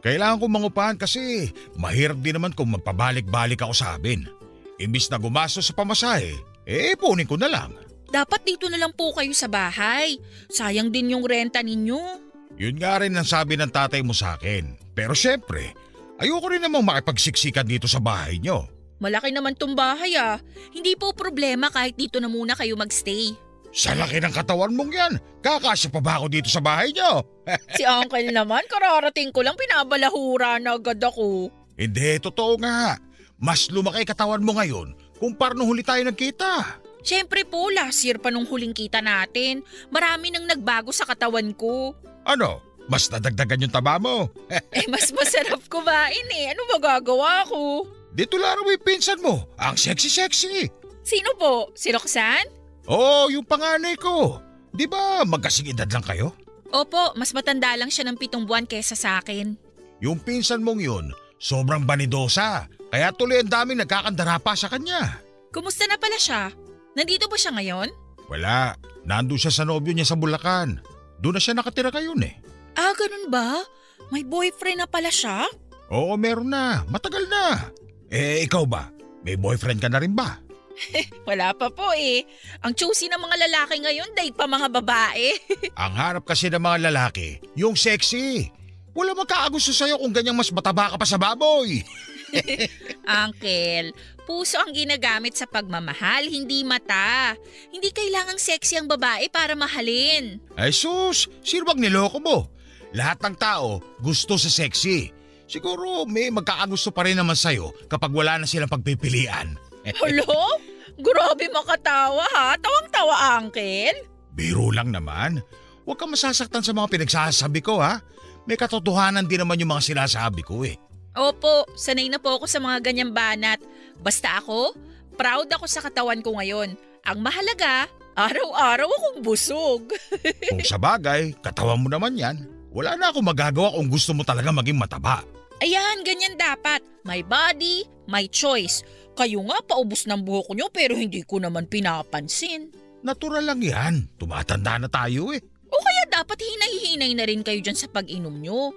Speaker 9: Kailangan kong mangupahan kasi mahirap din naman kung magpabalik-balik ako sa amin. Imbis na gumastos sa pamasahe, punin ko na lang.
Speaker 5: Dapat dito na lang po kayo sa bahay. Sayang din yung renta ninyo.
Speaker 9: Yun nga rin ang sabi ng tatay mo sa akin. Pero syempre, ayoko rin namang makipagsiksikan dito sa bahay nyo.
Speaker 5: Malaki naman tong bahay ah. Hindi po problema kahit dito na muna kayo magstay.
Speaker 9: Sa laki ng katawan mong yan, kakasya pa ba ako dito sa bahay nyo?
Speaker 5: Si Uncle naman, kararating ko lang pinabalahura na agad ako.
Speaker 9: Hindi, totoo nga. Mas lumaki katawan mo ngayon kumpara nung huli tayo nagkita.
Speaker 5: Siyempre po, last year pa nung huling kita natin. Marami nang nagbago sa katawan ko.
Speaker 9: Ano? Mas nadagdagan yung taba mo?
Speaker 5: Mas masarap kumain eh. Ano magagawa ko?
Speaker 9: Dito laro mo yung pinsan mo. Ang sexy-sexy.
Speaker 5: Sino po? Si Roxanne?
Speaker 9: Oo, yung panganay ko. Di ba magkasing edad lang kayo?
Speaker 5: Opo, mas matanda lang siya ng 7 buwan kesa sa akin.
Speaker 9: Yung pinsan mong yun, sobrang banidosa. Kaya tuloy ang daming nagkakandara pa sa kanya.
Speaker 5: Kumusta na pala siya? Nandito ba siya ngayon?
Speaker 9: Wala. Nandun siya sa nobyo niya sa Bulacan. Doon na siya nakatira kayon eh.
Speaker 5: Ah, ganun ba? May boyfriend na pala siya?
Speaker 9: Oo, meron na. Matagal na. Ikaw ba? May boyfriend ka na rin ba?
Speaker 5: Wala pa po eh. Ang choosy ng mga lalaki ngayon, daig pa mga babae.
Speaker 9: Ang harap kasi ng mga lalaki, yung sexy. Wala magkakagusto sa'yo kung ganyang mas mataba ka pa sa baboy.
Speaker 5: Uncle, puso ang ginagamit sa pagmamahal, hindi mata. Hindi kailangang sexy ang babae para mahalin.
Speaker 9: Ay sus, sino bang niloko mo? Lahat ng tao gusto sa sexy. Siguro may magkakagusto pa rin naman sa'yo kapag wala na silang pagpipilian.
Speaker 5: Hello?
Speaker 10: Grabe makatawa ha. Tawang-tawa, Uncle.
Speaker 9: Biro lang naman. Huwag kang masasaktan sa mga pinagsasabi ko ha. May katotohanan din naman yung mga sinasabi ko eh.
Speaker 10: Opo, sanay na po ako sa mga ganyang banat. Basta ako, proud ako sa katawan ko ngayon. Ang mahalaga, araw-araw akong busog.
Speaker 9: Kung sa bagay, katawan mo naman yan. Wala na akong magagawa kung gusto mo talaga maging mataba.
Speaker 10: Ayan, ganyan dapat. My body, my choice. Kayo nga paubos ng buhok nyo pero hindi ko naman pinapansin.
Speaker 9: Natural lang yan. Tumatanda na tayo eh.
Speaker 10: O kaya dapat hinay-hinay na rin kayo dyan sa pag-inom nyo.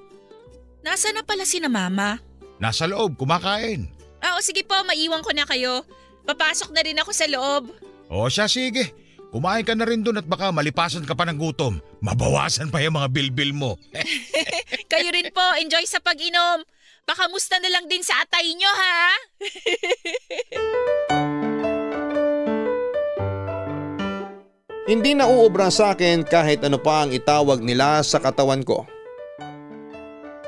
Speaker 10: Nasaan na pala si na mama?
Speaker 9: Nasa loob, kumakain.
Speaker 10: O sige po, maiwan ko na kayo. Papasok na rin ako sa loob.
Speaker 9: O siya, sige. Kumain ka na rin dun at baka malipasan ka pa ng gutom. Mabawasan pa yung mga bilbil mo.
Speaker 10: Kayo rin po, enjoy sa pag-inom. Pakamusta na lang din sa atay nyo, ha?
Speaker 8: Hindi na uubra sa akin kahit ano pa ang itawag nila sa katawan ko.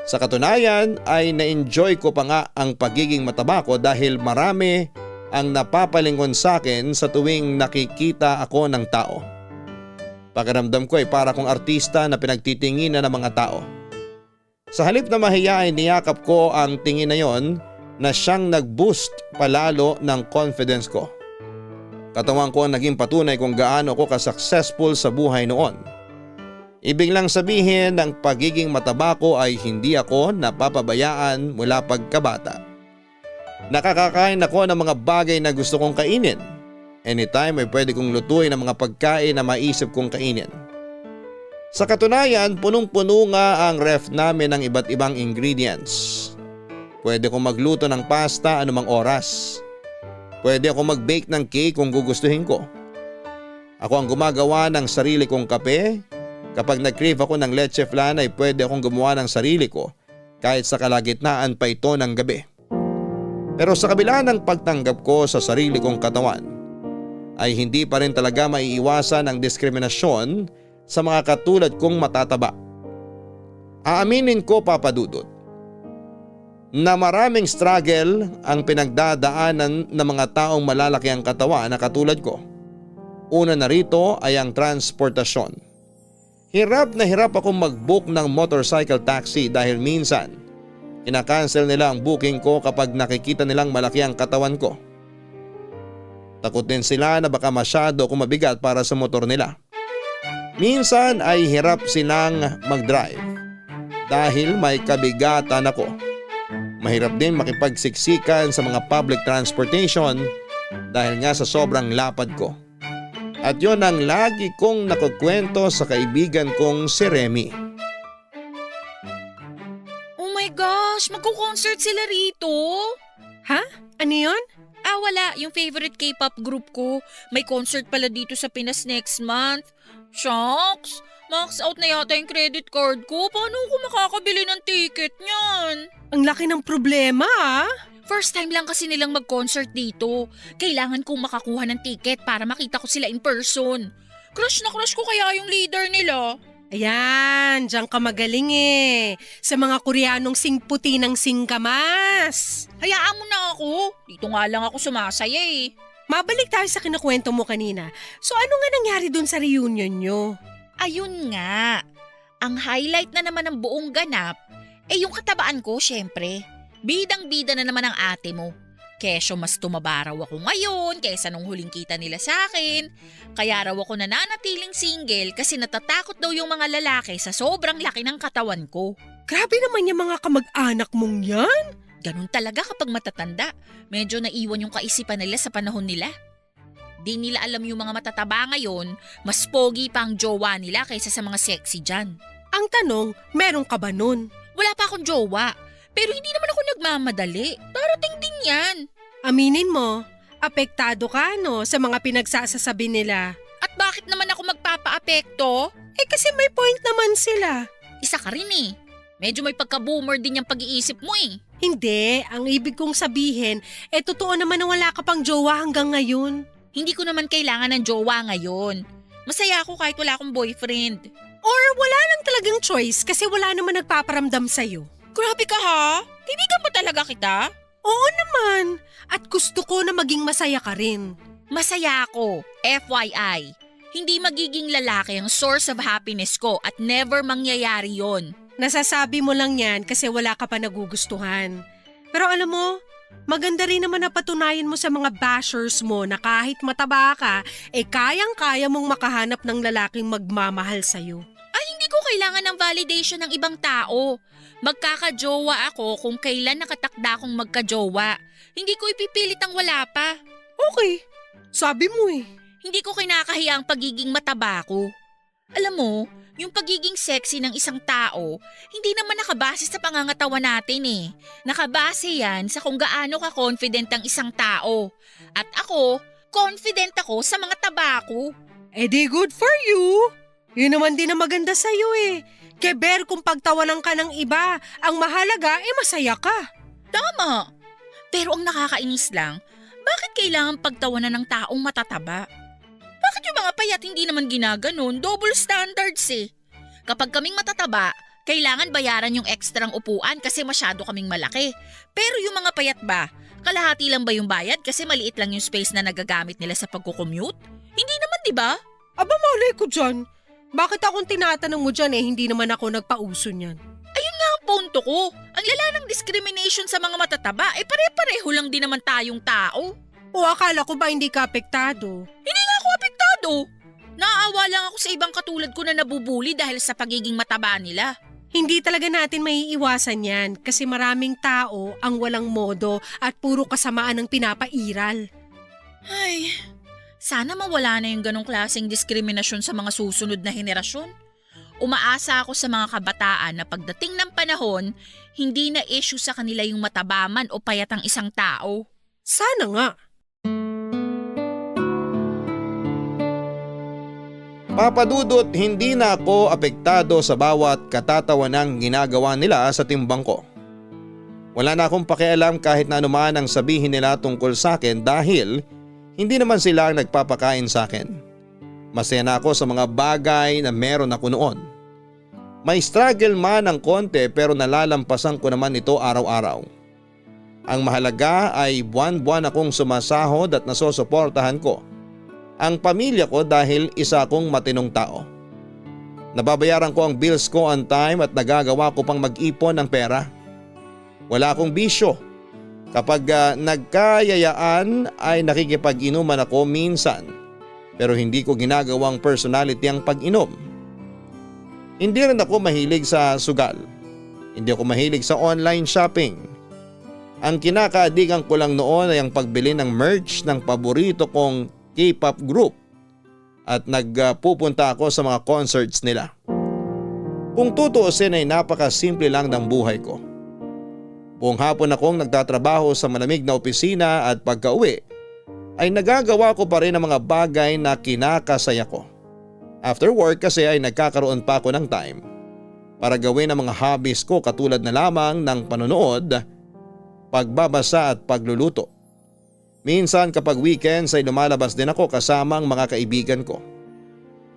Speaker 8: Sa katunayan ay na-enjoy ko pa nga ang pagiging mataba ko dahil marami ang napapalingon sa akin sa tuwing nakikita ako ng tao. Pakiramdam ko ay para kong artista na pinagtitinginan ng mga tao. Sa halip na mahiya ay niyakap ko ang tingin na yon na siyang nag-boost palalo ng confidence ko. Katawan ko ang naging patunay kung gaano ako ka-successful sa buhay noon. Ibig lang sabihin ng pagiging mataba ko ay hindi ako napapabayaan mula pagkabata. Nakakakain ako ng mga bagay na gusto kong kainin. Anytime ay pwede kong lutuin ang mga pagkain na maisip kong kainin. Sa katunayan, punong-puno nga ang ref namin ng iba't ibang ingredients. Pwede kong magluto ng pasta anumang oras. Pwede ako mag-bake ng cake kung gugustuhin ko. Ako ang gumagawa ng sarili kong kape. Kapag nag-crave ako ng leche flan ay pwede akong gumawa ng sarili ko kahit sa kalagitnaan pa ito ng gabi. Pero sa kabila ng pagtanggap ko sa sarili kong katawan ay hindi pa rin talaga maiiwasan ang diskriminasyon sa mga katulad kong matataba. Aaminin ko, Papa Dudut, na maraming struggle ang pinagdadaanan ng mga taong malalaki ang katawan na katulad ko. Una na rito ay ang transportasyon. Hirap na hirap akong mag-book ng motorcycle taxi dahil minsan kinakancel nila ang booking ko kapag nakikita nilang malaki ang katawan ko. Takot din sila na baka masyado akong mabigat para sa motor nila. Minsan ay hirap silang mag-drive dahil may kabigatan ako. Mahirap din makipagsiksikan sa mga public transportation dahil nga sa sobrang lapad ko. At yon ang lagi kong nakukwento sa kaibigan kong si Remy.
Speaker 10: Oh my gosh, magko-concert sila rito.
Speaker 5: Ha? Ano yun?
Speaker 10: Wala. Yung favorite K-pop group ko. May concert pala dito sa Pinas next month. Shucks! Max out na yata yung credit card ko. Paano ako makakabili ng ticket niyan?
Speaker 5: Ang laki ng problema ah.
Speaker 10: First time lang kasi nilang mag-concert dito. Kailangan kong makakuha ng ticket para makita ko sila in person. Crush na crush ko kaya yung leader nila.
Speaker 5: Ayan, diyan ka magaling eh. Sa mga Koreanong singputi ng singkamas.
Speaker 10: Hayaan mo na ako. Dito nga lang ako sumasaya eh.
Speaker 5: Mabalik tayo sa kinukwento mo kanina. So ano nga nangyari dun sa reunion nyo?
Speaker 10: Ayun nga. Ang highlight na naman ng buong ganap, yung katabaan ko syempre. Bidang-bida na naman ang ate mo. Kesyo mas tumaba raw ako ngayon kaysa nung huling kita nila sa akin. Kaya raw ako nananatiling single kasi natatakot daw yung mga lalaki sa sobrang laki ng katawan ko.
Speaker 5: Grabe naman yung mga kamag-anak mong yan.
Speaker 10: Ganun talaga kapag matatanda. Medyo naiwan yung kaisipan nila sa panahon nila. Di nila alam yung mga matataba ngayon, mas pogi pa ang jowa nila kaysa sa mga sexy dyan.
Speaker 5: Ang tanong, meron ka ba nun?
Speaker 10: Wala pa akong jowa. Pero hindi naman ako nagmamadali. Darating din yan.
Speaker 5: Aminin mo, apektado ka no sa mga pinagsasasabi nila.
Speaker 10: At bakit naman ako magpapaapekto?
Speaker 5: Kasi may point naman sila.
Speaker 10: Isa ka rin eh. Medyo may pagka-boomer din yung pag-iisip mo eh.
Speaker 5: Hindi, ang ibig kong sabihin, totoo naman na wala ka pang jowa hanggang ngayon.
Speaker 10: Hindi ko naman kailangan ng jowa ngayon. Masaya ako kahit wala akong boyfriend.
Speaker 5: Or wala lang talagang choice kasi wala naman nagpaparamdam sa'yo.
Speaker 10: Grabe ka ha? Kaibigan ba talaga kita?
Speaker 5: Oo naman. At gusto ko na maging masaya ka rin.
Speaker 10: Masaya ako, FYI. Hindi magiging lalaki ang source of happiness ko at never mangyayari yon.
Speaker 11: Nasasabi mo lang yan kasi wala ka pa nagugustuhan. Pero alam mo, maganda rin naman na patunayan mo sa mga bashers mo na kahit mataba ka, kayang-kaya mong makahanap ng lalaking magmamahal sa'yo.
Speaker 10: Ay, hindi ko kailangan ng validation ng ibang tao. Magkakajowa ako kung kailan nakatakda akong magkajowa. Hindi ko ipipilit ang wala pa.
Speaker 11: Okay, sabi mo eh.
Speaker 10: Hindi ko kinakahiya ang pagiging mataba ko. Alam mo, yung pagiging sexy ng isang tao, hindi naman nakabase sa pangangatawan natin eh. Nakabase yan sa kung gaano ka-confident ang isang tao. At ako, confident ako sa mga taba ko.
Speaker 11: Di good for you. Yun naman din ang maganda sa'yo eh. Keber kung pagtawanan ka ng iba, ang mahalaga masaya ka.
Speaker 10: Tama. Pero ang nakakainis lang, bakit kailangan pagtawanan ng taong matataba? Bakit yung mga payat hindi naman ginaganon? Double standards eh. Kapag kaming matataba, kailangan bayaran yung ekstrang upuan kasi masyado kaming malaki. Pero yung mga payat ba, kalahati lang ba yung bayad kasi maliit lang yung space na nagagamit nila sa pagkukommute? Hindi naman, di ba?
Speaker 11: Aba, malay ko dyan. Bakit akong tinatanong mo dyan hindi naman ako nagpauso niyan?
Speaker 10: Ayun nga ang punto ko. Ang lala ng discrimination sa mga matataba, pare-pareho lang din naman tayong tao.
Speaker 11: O akala ko ba hindi ka apektado?
Speaker 10: Hindi nga ako apektado. Naaawa lang ako sa ibang katulad ko na nabubuli dahil sa pagiging mataba nila.
Speaker 11: Hindi talaga natin maiiwasan yan kasi maraming tao ang walang modo at puro kasamaan ang pinapairal.
Speaker 10: Ay, sana mawala na yung ganong klaseng diskriminasyon sa mga susunod na henerasyon. Umaasa ako sa mga kabataan na pagdating ng panahon, hindi na issue sa kanila yung matabaman o payat ang isang tao.
Speaker 11: Sana nga.
Speaker 8: Papadudot, hindi na ako apektado sa bawat katatawanang ginagawa nila sa timbang ko. Wala na akong pakialam kahit na anuman ang sabihin nila tungkol sa akin dahil hindi naman sila ang nagpapakain sa akin. Masaya na ako sa mga bagay na meron ako noon. May struggle man ng konti pero nalalampasan ko naman ito araw-araw. Ang mahalaga ay buwan-buwan akong sumasahod at nasosuportahan ko ang pamilya ko dahil isa akong matinong tao. Nababayaran ko ang bills ko on time at nagagawa ko pang mag-ipon ng pera. Wala akong bisyo. Kapag nagkayayaan ay nakikipag-inuman ako minsan pero hindi ko ginagawang personality ang pag-inom. Hindi rin ako mahilig sa sugal. Hindi ako mahilig sa online shopping. Ang kinakaadikan ko lang noon ay ang pagbili ng merch ng paborito kong K-pop group at nagpupunta ako sa mga concerts nila. Kung tutuusin ay napakasimple lang ng buhay ko. Buong hapon akong nagtatrabaho sa malamig na opisina at pagka-uwi ay nagagawa ko pa rin ang mga bagay na kinakasaya ko. After work kasi ay nagkakaroon pa ako ng time para gawin ang mga hobbies ko katulad na lamang ng panonood, pagbabasa at pagluluto. Minsan kapag weekends ay lumalabas din ako kasama ang mga kaibigan ko.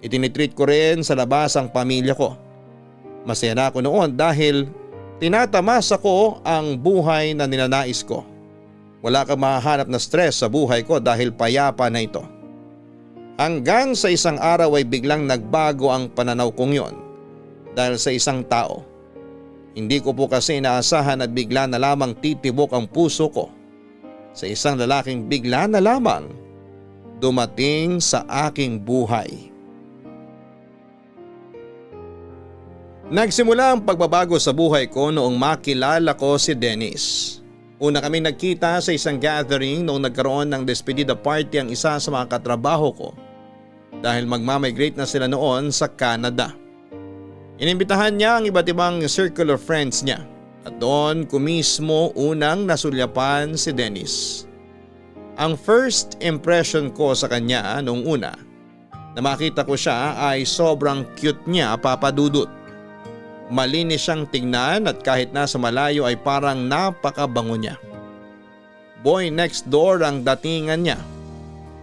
Speaker 8: Itinitreat ko rin sa labas ang pamilya ko. Masaya na ako noon dahil tinatamasa ko ang buhay na ninanais ko. Wala kang mahahanap na stress sa buhay ko dahil payapa na ito. Hanggang sa isang araw ay biglang nagbago ang pananaw kong yon dahil sa isang tao. Hindi ko po kasi inaasahan at bigla na lamang titibok ang puso ko sa isang lalaking bigla na lamang dumating sa aking buhay. Nagsimula ang pagbabago sa buhay ko noong makilala ko si Dennis. Una kaming nagkita sa isang gathering noong nagkaroon ng despedida party ang isa sa mga katrabaho ko dahil magmamigrate na sila noon sa Canada. Inimbitahan niya ang iba't ibang circle of friends niya. At doon ko mismo unang nasulyapan si Dennis. Ang first impression ko sa kanya noong una na makita ko siya ay sobrang cute niya, papadudot. Malinis siyang tingnan at kahit nasa malayo ay parang napakabango niya. Boy next door ang datingan niya.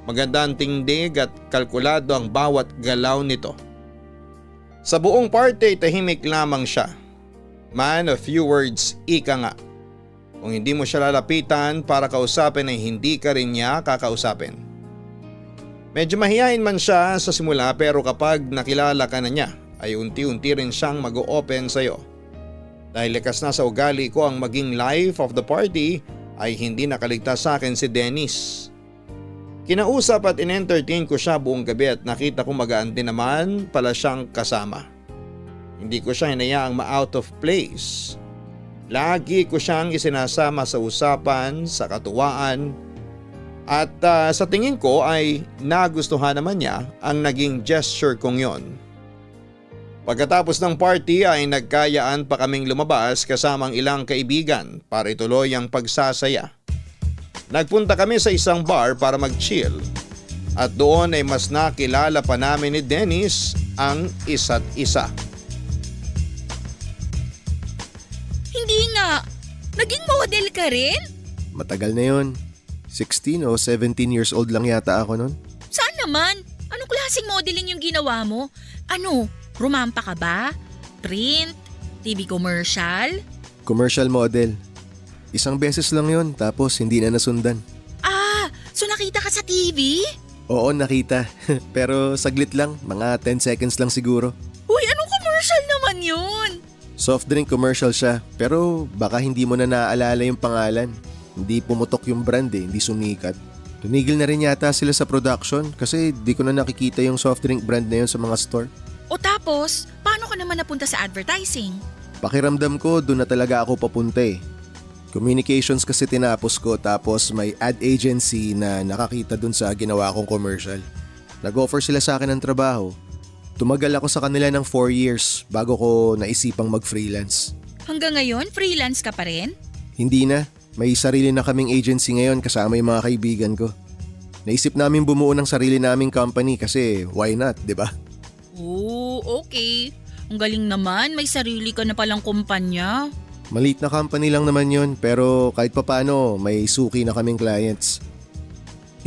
Speaker 8: Maganda ang tindig at kalkulado ang bawat galaw nito. Sa buong party tahimik lamang siya. Man of few words, ika nga. Kung hindi mo siya lalapitan para kausapin ay hindi ka rin niya kakausapin. Medyo mahihain man siya sa simula pero kapag nakilala ka na niya ay unti-unti rin siyang mag-o-open sa'yo. Dahil likas na sa ugali ko ang maging life of the party ay hindi nakaligtas sa akin si Dennis. Kinausap at in-entertain ko siya buong gabi at nakita ko magaan din naman pala siyang kasama. Hindi ko siya hinayaang ma-out of place. Lagi ko siyang isinasama sa usapan, sa katuwaan. At sa tingin ko ay nagustuhan naman niya ang naging gesture kong yon. Pagkatapos ng party ay nagkayaan pa kaming lumabas kasamang ilang kaibigan para ituloy ang pagsasaya. Nagpunta kami sa isang bar para mag-chill at doon ay mas nakilala pa namin ni Dennis ang isa't isa.
Speaker 10: Hindi nga. Naging model ka rin?
Speaker 12: Matagal na yun. 16 o 17 years old lang yata ako nun.
Speaker 10: Saan naman? Anong klaseng modeling yung ginawa mo? Ano? Rumampa ka ba? Print? TV commercial?
Speaker 12: Commercial model. Isang beses lang yun tapos hindi na nasundan.
Speaker 10: Ah, so nakita ka sa TV?
Speaker 12: Oo, nakita. Pero saglit lang, mga 10 seconds lang siguro.
Speaker 10: Uy, anong commercial naman yun?
Speaker 12: Soft drink commercial siya, pero baka hindi mo na naaalala yung pangalan. Hindi pumutok yung brand hindi sumikat. Tumigil na rin yata sila sa production kasi di ko na nakikita yung soft drink brand na yun sa mga store.
Speaker 10: O tapos, paano ka naman napunta sa advertising?
Speaker 12: Pakiramdam ko doon na talaga ako papunta eh. Communications kasi tinapos ko tapos may ad agency na nakakita doon sa ginawa kong commercial. Nag-offer sila sa akin ng trabaho. Tumagal ako sa kanila ng 4 years bago ko naisipang mag-freelance.
Speaker 10: Hanggang ngayon, freelance ka pa rin?
Speaker 12: Hindi na. May sarili na kaming agency ngayon kasama yung mga kaibigan ko. Naisip namin bumuo ng sarili naming company kasi why not, di ba?
Speaker 10: Oo, okay. Ang galing naman, may sarili ka na palang kumpanya.
Speaker 12: Maliit na company lang naman yun pero kahit papano may suki na kaming clients.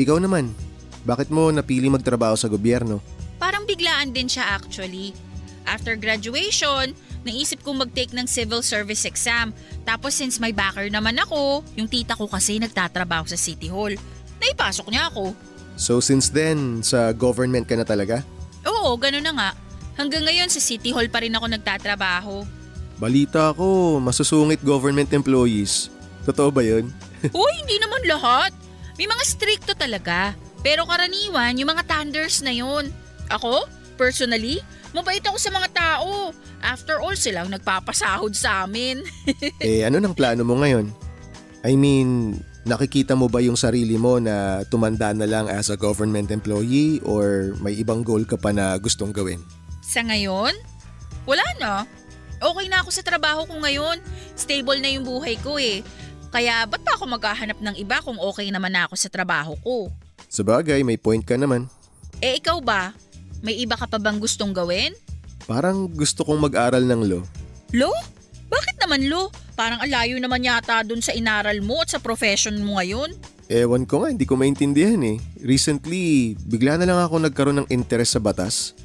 Speaker 12: Ikaw naman, bakit mo napili magtrabaho sa gobyerno?
Speaker 10: Parang biglaan din siya actually. After graduation, naisip kong mag-take ng civil service exam. Tapos since may backer naman ako, yung tita ko kasi nagtatrabaho sa City Hall. Naipasok niya ako.
Speaker 12: So since then, sa government ka na talaga?
Speaker 10: Oo, gano'n na nga. Hanggang ngayon sa City Hall pa rin ako nagtatrabaho.
Speaker 12: Balita ko, masusungit government employees. Totoo ba yun?
Speaker 10: Uy, hindi naman lahat. May mga stricto talaga. Pero karaniwan, yung mga thunders na yun. Ako, personally, mabait ako sa mga tao. After all, silang nagpapasahod sa amin.
Speaker 12: Ano nang plano mo ngayon? I mean, nakikita mo ba yung sarili mo na tumanda na lang as a government employee or may ibang goal ka pa na gustong gawin?
Speaker 10: Sa ngayon? Wala na. Okay na ako sa trabaho ko ngayon. Stable na yung buhay ko eh. Kaya ba't pa ako maghahanap ng iba kung okay naman na ako sa trabaho ko?
Speaker 12: Sabagay, may point ka naman.
Speaker 10: Ikaw ba? May iba ka pa bang gustong gawin?
Speaker 12: Parang gusto kong mag-aral ng law.
Speaker 10: Law? Bakit naman law? Parang alayo naman yata dun sa inaral mo at sa profession mo ngayon.
Speaker 12: Ewan ko nga, hindi ko maintindihan eh. Recently, bigla na lang ako nagkaroon ng interest sa batas.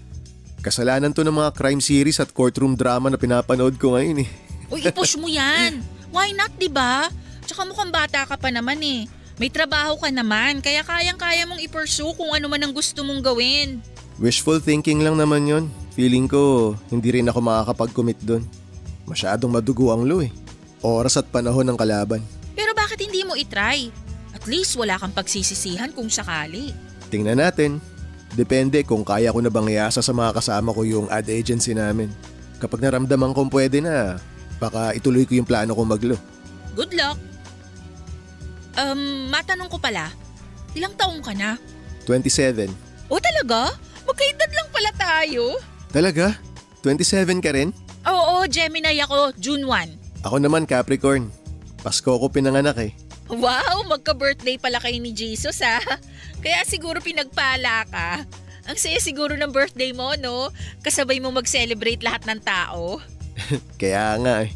Speaker 12: Kasalanan to ng mga crime series at courtroom drama na pinapanood ko ngayon eh.
Speaker 10: Uy, i-push mo yan. Why not, diba? Tsaka mukhang bata ka pa naman eh. May trabaho ka naman, kaya kayang-kaya mong i-pursue kung ano man ang gusto mong gawin.
Speaker 12: Wishful thinking lang naman yon. Feeling ko, hindi rin ako makakapag-commit dun. Masyadong madugo ang law eh. Oras at panahon ng kalaban.
Speaker 10: Pero bakit hindi mo itry? At least wala kang pagsisisihan kung sakali.
Speaker 12: Tingnan natin. Depende kung kaya ko na bang iasa sa mga kasama ko yung ad agency namin. Kapag naramdaman kong pwede na, baka ituloy ko yung plano kong mag-law.
Speaker 10: Good luck. Matanong ko pala, ilang taong ka na?
Speaker 12: 27.
Speaker 10: O talaga? Magkaedad lang pala tayo.
Speaker 12: Talaga? 27 ka rin?
Speaker 10: Oo, Gemini ako, June 1.
Speaker 12: Ako naman Capricorn. Pasko ko pinanganak eh.
Speaker 10: Wow, magka-birthday pala kayo ni Jesus ha. Kaya siguro pinagpala ka. Ang saya siguro ng birthday mo, no? Kasabay mo mag-celebrate lahat ng tao.
Speaker 12: Kaya nga eh.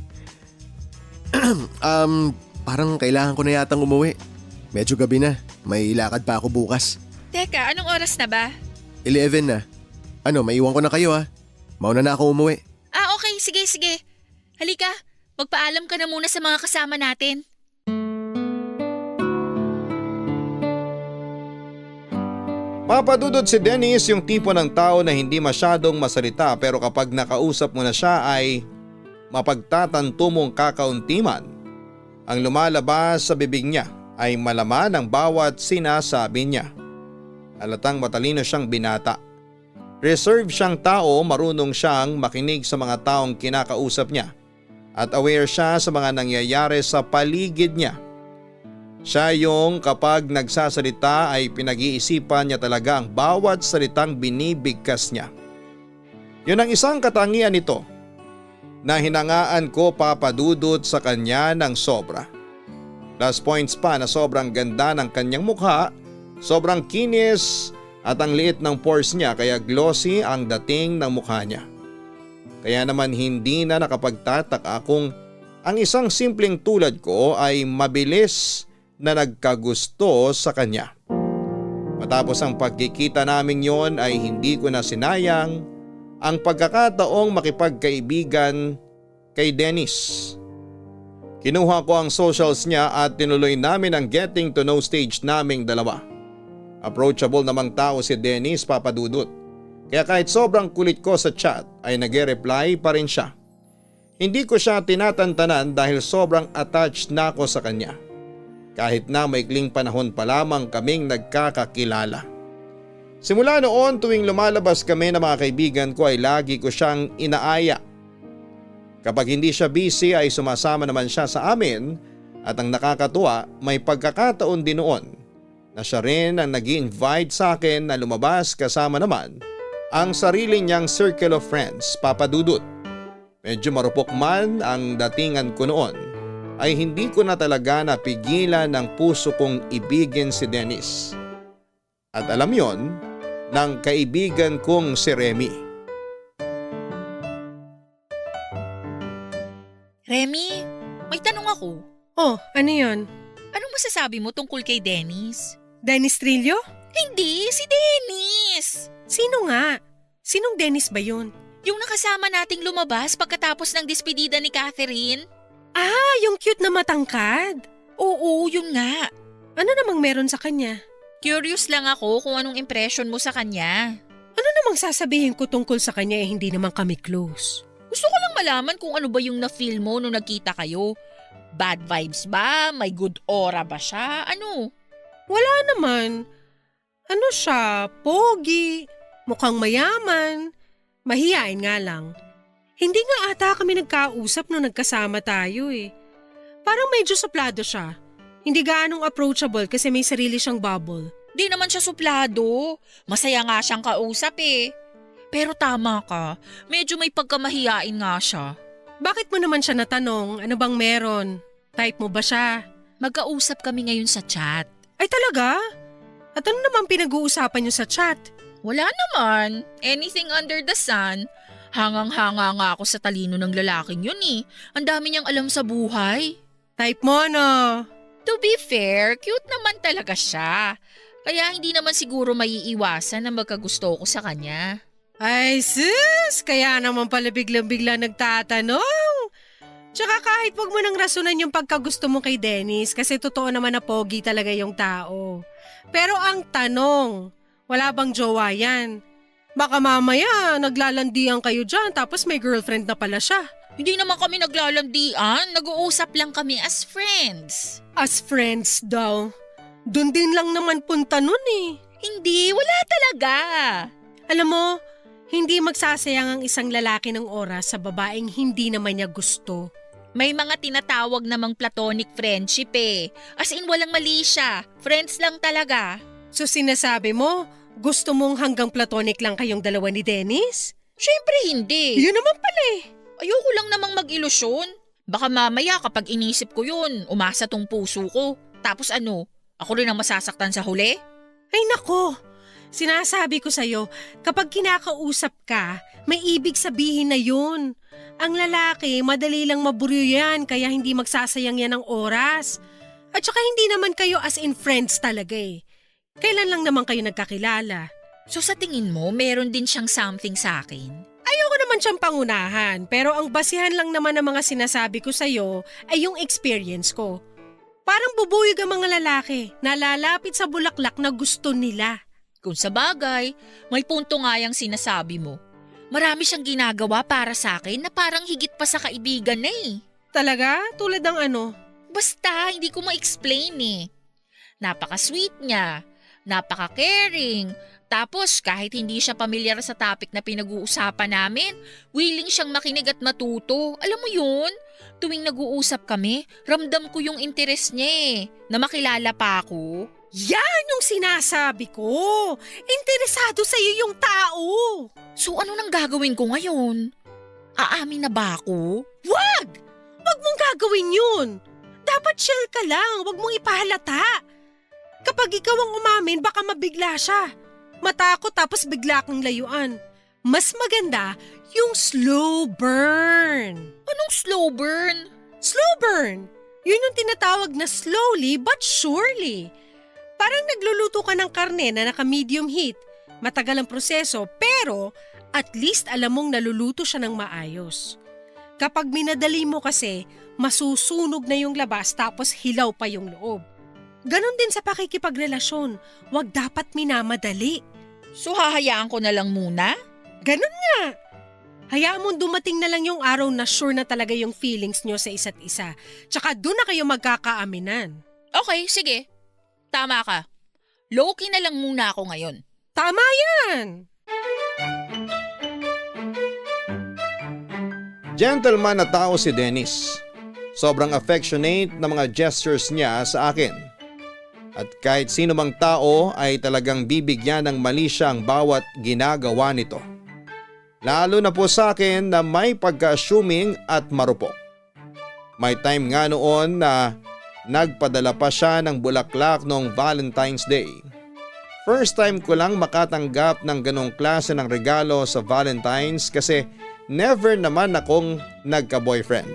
Speaker 12: Parang kailangan ko na yatang umuwi. Medyo gabi na. May lakad pa ako bukas.
Speaker 10: Teka, anong oras na ba?
Speaker 12: 11 na. Ano, maiwan ko na kayo ha. Mauna na ako umuwi.
Speaker 10: Ah, okay. Sige. Halika, magpaalam ka na muna sa mga kasama natin.
Speaker 8: Papadudod si Dennis yung tipo ng tao na hindi masyadong masalita pero kapag nakausap mo na siya ay mapagtatanto mong kakauntiman. Ang lumalabas sa bibig niya ay malaman ang bawat sinasabi niya. Halatang matalino siyang binata. Reserve siyang tao, marunong siyang makinig sa mga taong kinakausap niya at aware siya sa mga nangyayari sa paligid niya. Siya yung kapag nagsasalita ay pinag-iisipan niya talaga ang bawat salitang binibigkas niya. Yun ang isang katangian nito na hinangaan ko papadudot sa kanya ng sobra. Plus points pa na sobrang ganda ng kanyang mukha, sobrang kinis at ang liit ng pores niya kaya glossy ang dating ng mukha niya. Kaya naman hindi na nakapagtataka kung ang isang simpleng tulad ko ay mabilis na nagkagusto sa kanya. Matapos ang pagkikita namin yon ay hindi ko na sinayang ang pagkakataong makipagkaibigan kay Dennis. Kinuha ko ang socials niya at tinuloy namin ang getting to know stage naming dalawa. Approachable namang tao si Dennis, papadudot. Kaya kahit sobrang kulit ko sa chat ay nag-reply pa rin siya. Hindi ko siya tinatantanan dahil sobrang attached na ako sa kanya. Kahit na maikling panahon pa lamang kaming nagkakakilala. Simula noon tuwing lumalabas kami ng mga kaibigan ko ay lagi ko siyang inaaya. Kapag hindi siya busy ay sumasama naman siya sa amin at ang nakakatuwa may pagkakataon din noon na siya rin ang nag-i-invite sa akin na lumabas kasama naman ang sarili niyang circle of friends, papadudot. Medyo marupok man ang datingan ko noon ay hindi ko na talaga napigilan ng puso kong ibigin si Dennis. At alam yon ng kaibigan kong si Remy.
Speaker 10: Remy, may tanong ako.
Speaker 11: Oh, ano yun?
Speaker 10: Anong masasabi mo tungkol kay Dennis?
Speaker 11: Dennis Trillo?
Speaker 10: Hindi, si Dennis!
Speaker 11: Sino nga? Sinong Dennis ba yun?
Speaker 10: Yung nakasama nating lumabas pagkatapos ng despedida ni Catherine?
Speaker 11: Ah, yung cute na matangkad.
Speaker 10: Oo, yun nga.
Speaker 11: Ano namang meron sa kanya?
Speaker 10: Curious lang ako kung anong impression mo sa kanya.
Speaker 11: Ano namang sasabihin ko tungkol sa kanya hindi naman kami close?
Speaker 10: Gusto ko lang malaman kung ano ba yung na-feel mo nung nagkita kayo. Bad vibes ba? May good aura ba siya? Ano?
Speaker 11: Wala naman. Ano siya? Pogi. Mukhang mayaman. Mahiyain nga lang. Hindi nga ata kami nagkausap nung nagkasama tayo eh. Parang medyo suplado siya. Hindi gaanong approachable kasi may sarili siyang bubble.
Speaker 10: Di naman siya suplado. Masaya nga siyang kausap eh. Pero tama ka, medyo may pagkamahiyain nga siya.
Speaker 11: Bakit mo naman siya natanong? Ano bang meron? Type mo ba siya?
Speaker 10: Magkausap kami ngayon sa chat.
Speaker 11: Ay talaga? At ano naman pinag-uusapan niyo sa chat?
Speaker 10: Wala naman. Anything under the sun. Hangang-hanga nga ako sa talino ng lalaking yun eh. Ang dami niyang alam sa buhay.
Speaker 11: Type mo no?
Speaker 10: To be fair, cute naman talaga siya. Kaya hindi naman siguro maiiwasan na magkagusto ko sa kanya.
Speaker 11: Ay sis, kaya naman pala biglang-bigla nagtatanong. Tsaka kahit wag mo nang rasunan yung pagkagusto mo kay Dennis kasi totoo naman na pogi talaga yung tao. Pero ang tanong, wala bang jowa yan? Baka mamaya naglalandian kayo dyan tapos may girlfriend na pala siya.
Speaker 10: Hindi naman kami naglalandian, nag-uusap lang kami as friends.
Speaker 11: As friends daw? Doon din lang naman punta nun eh.
Speaker 10: Hindi, wala talaga.
Speaker 11: Alam mo, hindi magsasayang ang isang lalaki ng oras sa babaeng hindi naman niya gusto.
Speaker 10: May mga tinatawag namang platonic friendship eh. As in walang mali siya. Friends lang talaga.
Speaker 11: So sinasabi mo, gusto mong hanggang platonic lang kayong dalawa ni Dennis?
Speaker 10: Siyempre hindi.
Speaker 11: Yun naman pala eh.
Speaker 10: Ayoko lang namang mag-ilusyon. Baka mamaya kapag inisip ko yun, umasa tong puso ko. Tapos ano, ako rin ang masasaktan sa huli?
Speaker 11: Ay nako, sinasabi ko sa'yo, kapag kinakausap ka, may ibig sabihin na yun. Ang lalaki, madali lang maburyo yan kaya hindi magsasayang yan ng oras. At saka hindi naman kayo as in friends talaga eh. Kailan lang naman kayo nagkakilala?
Speaker 10: So sa tingin mo, meron din siyang something sa akin?
Speaker 11: Ayoko naman siyang pangunahan, pero ang basihan lang naman ng mga sinasabi ko sa'yo ay yung experience ko. Parang bubuyog ang mga lalaki na lalapit sa bulaklak na gusto nila.
Speaker 10: Kung sa bagay, may punto nga yung sinasabi mo. Marami siyang ginagawa para sa akin na parang higit pa sa kaibigan na eh.
Speaker 11: Talaga? Tulad ng ano?
Speaker 10: Basta, hindi ko ma-explain eh. Napaka-sweet niya, napaka-caring, tapos kahit hindi siya pamilyar sa topic na pinag-uusapan namin, willing siyang makinig at matuto. Alam mo yun? Tuwing nag-uusap kami, ramdam ko yung interes niya eh, na makilala pa ako.
Speaker 11: Yan yung sinasabi ko. Interesado sa iyo yung tao.
Speaker 10: So ano nang gagawin ko ngayon? Aamin na ba ako?
Speaker 11: Wag! Wag mong gagawin yun. Dapat chill ka lang, wag mong ipahalata. Kapag ikaw ang umamin, baka mabigla siya. Matakot tapos bigla kang layuan. Mas maganda yung slow burn.
Speaker 10: Anong slow burn?
Speaker 11: Slow burn! Yun yung tinatawag na slowly but surely. Parang nagluluto ka ng karne na naka-medium heat. Matagal ang proseso pero at least alam mong naluluto siya ng maayos. Kapag minadali mo kasi, masusunog na yung labas tapos hilaw pa yung loob. Ganon din sa pakikipagrelasyon, wag dapat minamadali.
Speaker 10: So hahayaan ko na lang muna?
Speaker 11: Ganon nga. Hayaan mong dumating na lang yung araw na sure na talaga yung feelings nyo sa isa't isa. Tsaka doon na kayo magkakaaminan.
Speaker 10: Okay, sige. Tama ka. Low-key na lang muna ako ngayon.
Speaker 11: Tama yan!
Speaker 8: Gentleman na tao si Dennis. Sobrang affectionate na mga gestures niya sa akin. At kahit sino mang tao ay talagang bibigyan ng mali siyang bawat ginagawa nito. Lalo na po sa akin na may pagka-assuming at marupok. May time nga noon na nagpadala pa siya ng bulaklak noong Valentine's Day. First time ko lang makatanggap ng ganong klase ng regalo sa Valentine's kasi never naman akong nagka-boyfriend.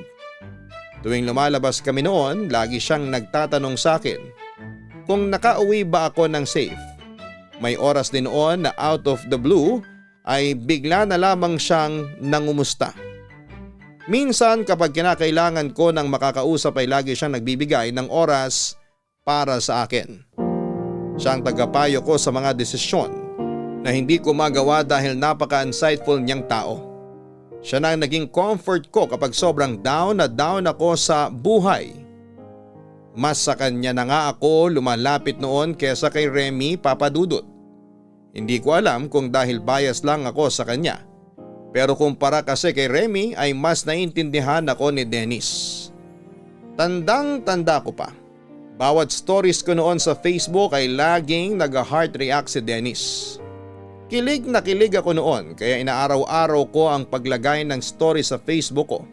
Speaker 8: Tuwing lumalabas kami noon, lagi siyang nagtatanong sa akin kung nakauwi ba ako ng safe. May oras din noon na out of the blue ay bigla na lamang siyang nangumusta. Minsan kapag kinakailangan ko ng makakausap ay lagi siyang nagbibigay ng oras para sa akin. Siya ang tagapayo ko sa mga desisyon na hindi ko magawa dahil napaka-insightful niyang tao. Siya na ang naging comfort ko kapag sobrang down na down ako sa buhay. Mas sa kanya na nga ako lumalapit noon kesa kay Remy Papadudut. Hindi ko alam kung dahil bias lang ako sa kanya. Pero kumpara kasi kay Remy ay mas naiintindihan ako ni Dennis. Tandang-tanda ko pa. Bawat stories ko noon sa Facebook ay laging nag-heart react si Dennis. Kilig na kilig ako noon kaya inaaraw-araw ko ang paglagay ng story sa Facebook ko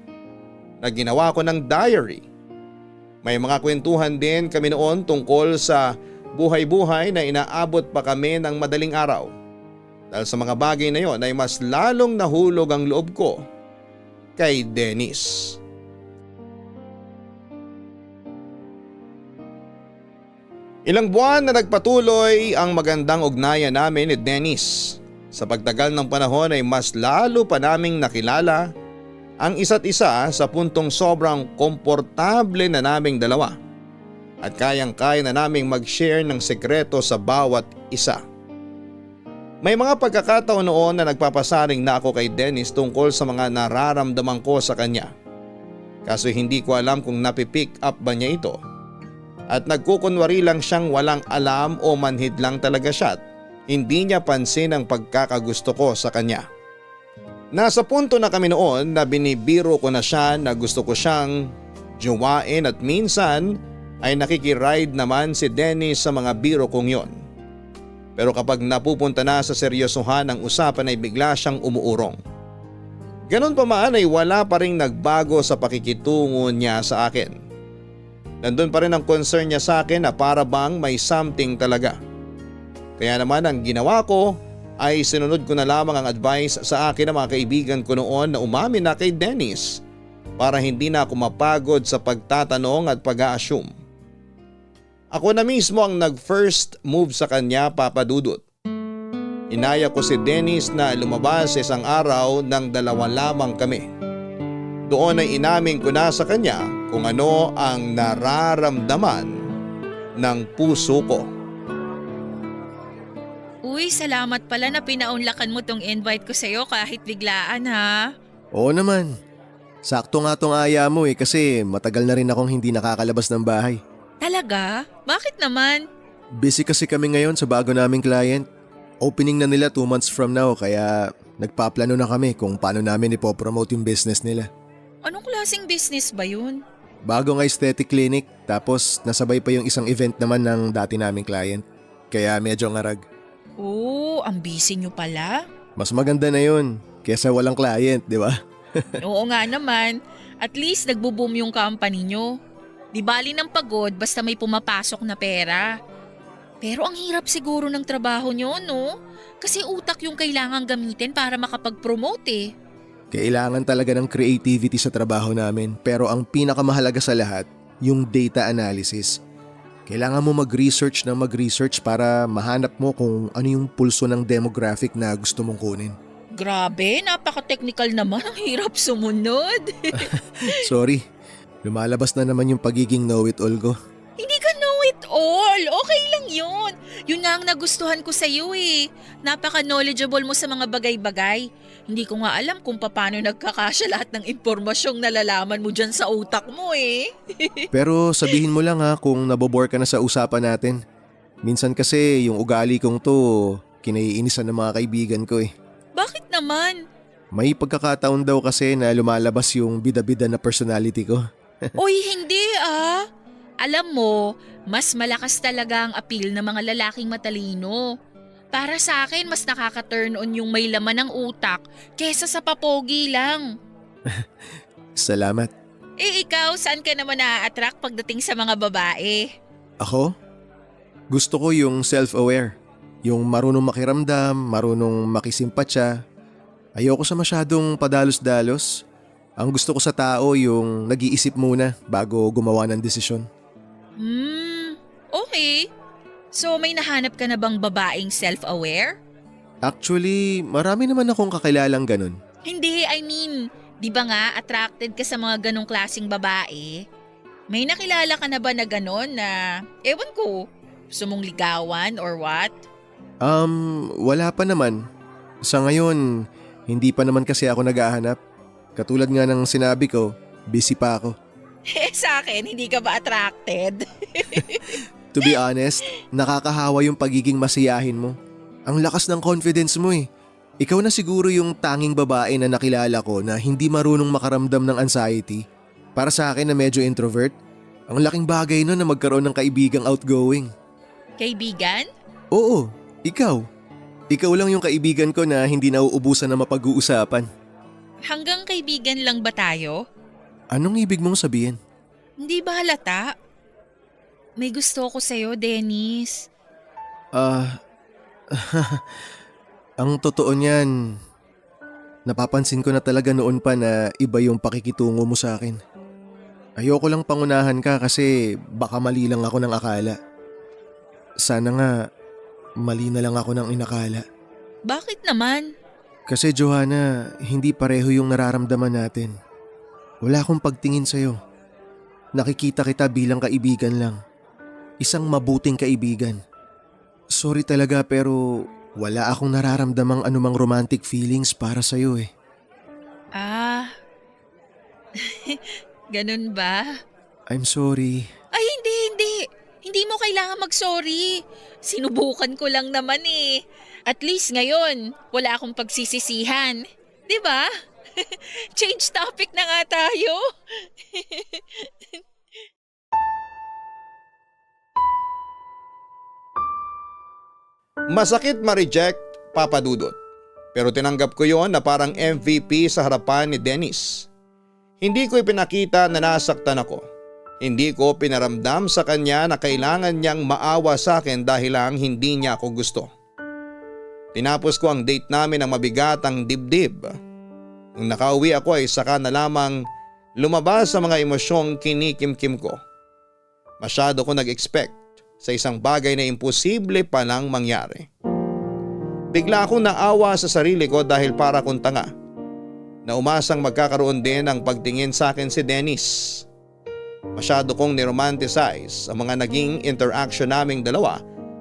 Speaker 8: na ginawa ko ng diary. May mga kwentuhan din kami noon tungkol sa buhay-buhay na inaabot pa kami ng madaling araw. Dahil sa mga bagay na yon ay mas lalong nahulog ang loob ko kay Dennis. Ilang buwan na nagpatuloy ang magandang ugnayan namin ni Dennis. Sa pagtagal ng panahon ay mas lalo pa naming nakilala ang isa't isa sa puntong sobrang komportable na naming dalawa. At kayang-kaya na naming mag-share ng sekreto sa bawat isa. May mga pagkakataon noon na nagpapasaring na ako kay Dennis tungkol sa mga nararamdaman ko sa kanya. Kaso hindi ko alam kung napipick up ba niya ito. At nagkukunwari lang siyang walang alam o manhid lang talaga siya at hindi niya pansin ang pagkakagusto ko sa kanya. Nasa punto na kami noon na binibiro ko na siya na gusto ko siyang jowain at minsan ay nakikiride naman si Dennis sa mga biro kong yon. Pero kapag napupunta na sa seryosohan ng usapan ay bigla siyang umuurong. Ganon pa man ay wala pa rin nagbago sa pakikitungo niya sa akin. Nandun pa rin ang concern niya sa akin na para bang may something talaga. Kaya naman ang ginawa ko ay sinunod ko na lamang ang advice sa akin ng mga kaibigan ko noon na umamin na kay Dennis para hindi na ako mapagod sa pagtatanong at pag-a-assume. Ako na mismo ang nag-first move sa kanya, Papa Dudut. Inaya ko si Dennis na lumabas isang araw nang dalawa lamang kami. Doon ay inamin ko na sa kanya kung ano ang nararamdaman ng puso ko.
Speaker 10: Uy, salamat pala na pinaunlakan mo tong invite ko sa'yo kahit biglaan ha.
Speaker 12: Oo naman. Sakto nga tong aya mo kasi matagal na rin akong hindi nakakalabas ng bahay.
Speaker 10: Talaga? Bakit naman?
Speaker 12: Busy kasi kami ngayon sa bago naming client. Opening na nila 2 months from now kaya nagpaplano na kami kung paano namin ipopromote yung business nila.
Speaker 10: Anong klaseng business ba yun?
Speaker 12: Bagong aesthetic clinic tapos nasabay pa yung isang event naman ng dati naming client. Kaya medyo ngarag.
Speaker 10: Oo, ang busy nyo pala.
Speaker 12: Mas maganda na yun kesa walang client, di ba?
Speaker 10: Oo nga naman. At least nagbo-boom yung company nyo. Di bali ng pagod basta may pumapasok na pera. Pero ang hirap siguro ng trabaho nyo, no? Kasi utak yung kailangan gamitin para makapag-promote eh.
Speaker 12: Kailangan talaga ng creativity sa trabaho namin pero ang pinakamahalaga sa lahat, yung data analysis. Kailangan mo mag-research para mahanap mo kung ano yung pulso ng demographic na gusto mong kunin.
Speaker 10: Grabe, napaka-technical naman. Ang hirap sumunod.
Speaker 12: Sorry, lumalabas na naman yung pagiging know-it-all ko.
Speaker 10: Hindi ka know-it-all. Okay lang yun. Yun nga ang nagustuhan ko sa'yo eh. Napaka-knowledgeable mo sa mga bagay-bagay. Hindi ko nga alam kung paano nagkakasya lahat ng impormasyong nalalaman mo dyan sa utak mo eh.
Speaker 12: Pero sabihin mo lang kung nabobore ka na sa usapan natin. Minsan kasi yung ugali kong to, kinaiinisan ng mga kaibigan ko eh.
Speaker 10: Bakit naman?
Speaker 12: May pagkakataon daw kasi na lumalabas yung bida-bida na personality ko.
Speaker 10: Uy, hindi ah. Alam mo, mas malakas talaga ang appeal ng mga lalaking matalino. Para sa akin, mas nakaka-turn on yung may laman ng utak kesa sa papogi lang.
Speaker 12: Salamat.
Speaker 10: Eh ikaw, saan ka naman na-attract pagdating sa mga babae?
Speaker 12: Ako? Gusto ko yung self-aware. Yung marunong makiramdam, marunong makisimpatya. Ayoko sa masyadong padalos-dalos. Ang gusto ko sa tao yung nag-iisip muna bago gumawa ng desisyon.
Speaker 10: Okay. So may nahanap ka na bang babaeng self-aware?
Speaker 12: Actually, marami naman akong kakilalang ganun.
Speaker 10: Hindi, I mean, di ba nga attracted ka sa mga ganong klaseng babae? May nakilala ka na ba na ganon na, ewan ko, gusto mong ligawan or what?
Speaker 12: Wala pa naman. Sa ngayon, hindi pa naman kasi ako naghahanap. Katulad nga ng sinabi ko, busy pa ako.
Speaker 10: Eh sa akin, hindi ka ba attracted?
Speaker 12: To be honest, nakakahawa yung pagiging masiyahin mo. Ang lakas ng confidence mo eh. Ikaw na siguro yung tanging babae na nakilala ko na hindi marunong makaramdam ng anxiety. Para sa akin na medyo introvert, ang laking bagay nun na magkaroon ng kaibigang outgoing.
Speaker 10: Kaibigan?
Speaker 12: Oo, ikaw. Ikaw lang yung kaibigan ko na hindi nauubusan na mapag-uusapan.
Speaker 10: Hanggang kaibigan lang ba tayo?
Speaker 12: Anong ibig mong sabihin?
Speaker 10: Hindi ba halata? May gusto ko sa'yo, Dennis.
Speaker 12: Ang totoo niyan, napapansin ko na talaga noon pa na iba yung pakikitungo mo sa akin. Ayoko lang pangunahan ka kasi baka mali lang ako ng akala. Sana nga, mali na lang ako ng inakala.
Speaker 10: Bakit naman?
Speaker 12: Kasi Johanna, hindi pareho yung nararamdaman natin. Wala akong pagtingin sa'yo. Nakikita kita bilang kaibigan lang. Isang mabuting kaibigan. Sorry talaga pero wala akong nararamdamang anumang romantic feelings para sa'yo eh.
Speaker 10: Ganun ba?
Speaker 12: I'm sorry.
Speaker 10: Ay, hindi. Hindi mo kailangan mag-sorry. Sinubukan ko lang naman eh. At least ngayon, wala akong pagsisisihan. 'Di ba? Change topic na nga tayo.
Speaker 8: Masakit ma-reject, Papa Dudut. Pero tinanggap ko yon na parang MVP sa harapan ni Dennis. Hindi ko ipinakita na nasaktan ako. Hindi ko pinaramdam sa kanya na kailangan niyang maawa sa akin dahil lang hindi niya ako gusto. Tinapos ko ang date namin ng mabigat ang dibdib. Nung nakauwi ako ay saka na lamang lumabas sa mga emosyong kinikimkim ko. Masyado ko nag-expect sa isang bagay na imposible pa lang mangyari. Bigla akong naawa sa sarili ko dahil para kong tanga. Na umasang magkakaroon din ng pagtingin sa akin si Dennis. Masyado kong niromanticize ang mga naging interaction naming dalawa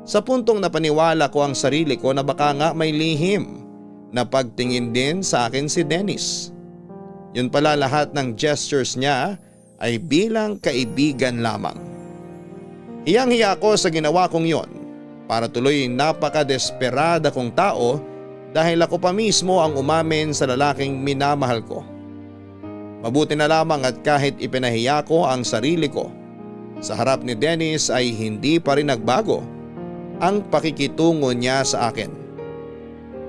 Speaker 8: Sa puntong napaniwala ko ang sarili ko na baka nga may lihim na pagtingin din sa akin si Dennis. Yun pala, lahat ng gestures niya ay bilang kaibigan lamang. Hiyang-hiya ko sa ginawa kong yon para tuloy napaka-desperada kong tao dahil ako pa mismo ang umamin sa lalaking minamahal ko. Mabuti na lamang at kahit ipinahiya ko ang sarili ko, sa harap ni Dennis ay hindi pa rin nagbago ang pakikitungo niya sa akin.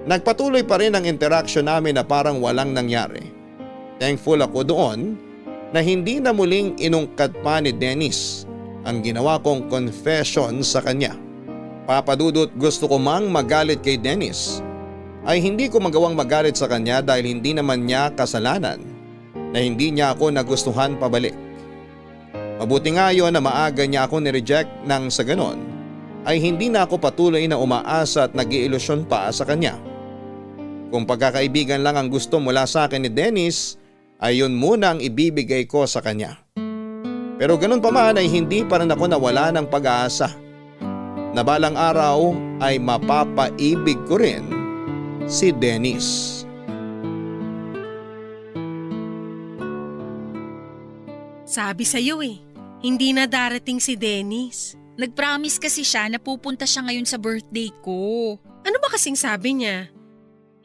Speaker 8: Nagpatuloy pa rin ang interaksyon namin na parang walang nangyari. Thankful ako doon na hindi na muling inungkat pa ni Dennis ang ginawa kong confession sa kanya. Papadudot, gusto ko mang magalit kay Dennis ay hindi ko magawang magalit sa kanya dahil hindi naman niya kasalanan na hindi niya ako nagustuhan pabalik. Mabuti nga yun na maaga niya ako nireject nang sa ganon ay hindi na ako patuloy na umaasa at nag-iilusyon pa sa kanya. Kung pagkakaibigan lang ang gusto mula sa akin ni Dennis ay yun muna ang ibibigay ko sa kanya. Pero ganun pa man ay hindi pa rin ako nawala ng pag-aasa na balang araw ay mapapaibig ko rin si Dennis.
Speaker 11: Sabi sa'yo hindi na darating si Dennis.
Speaker 10: Nag-promise kasi siya na pupunta siya ngayon sa birthday ko.
Speaker 11: Ano ba kasing sabi niya?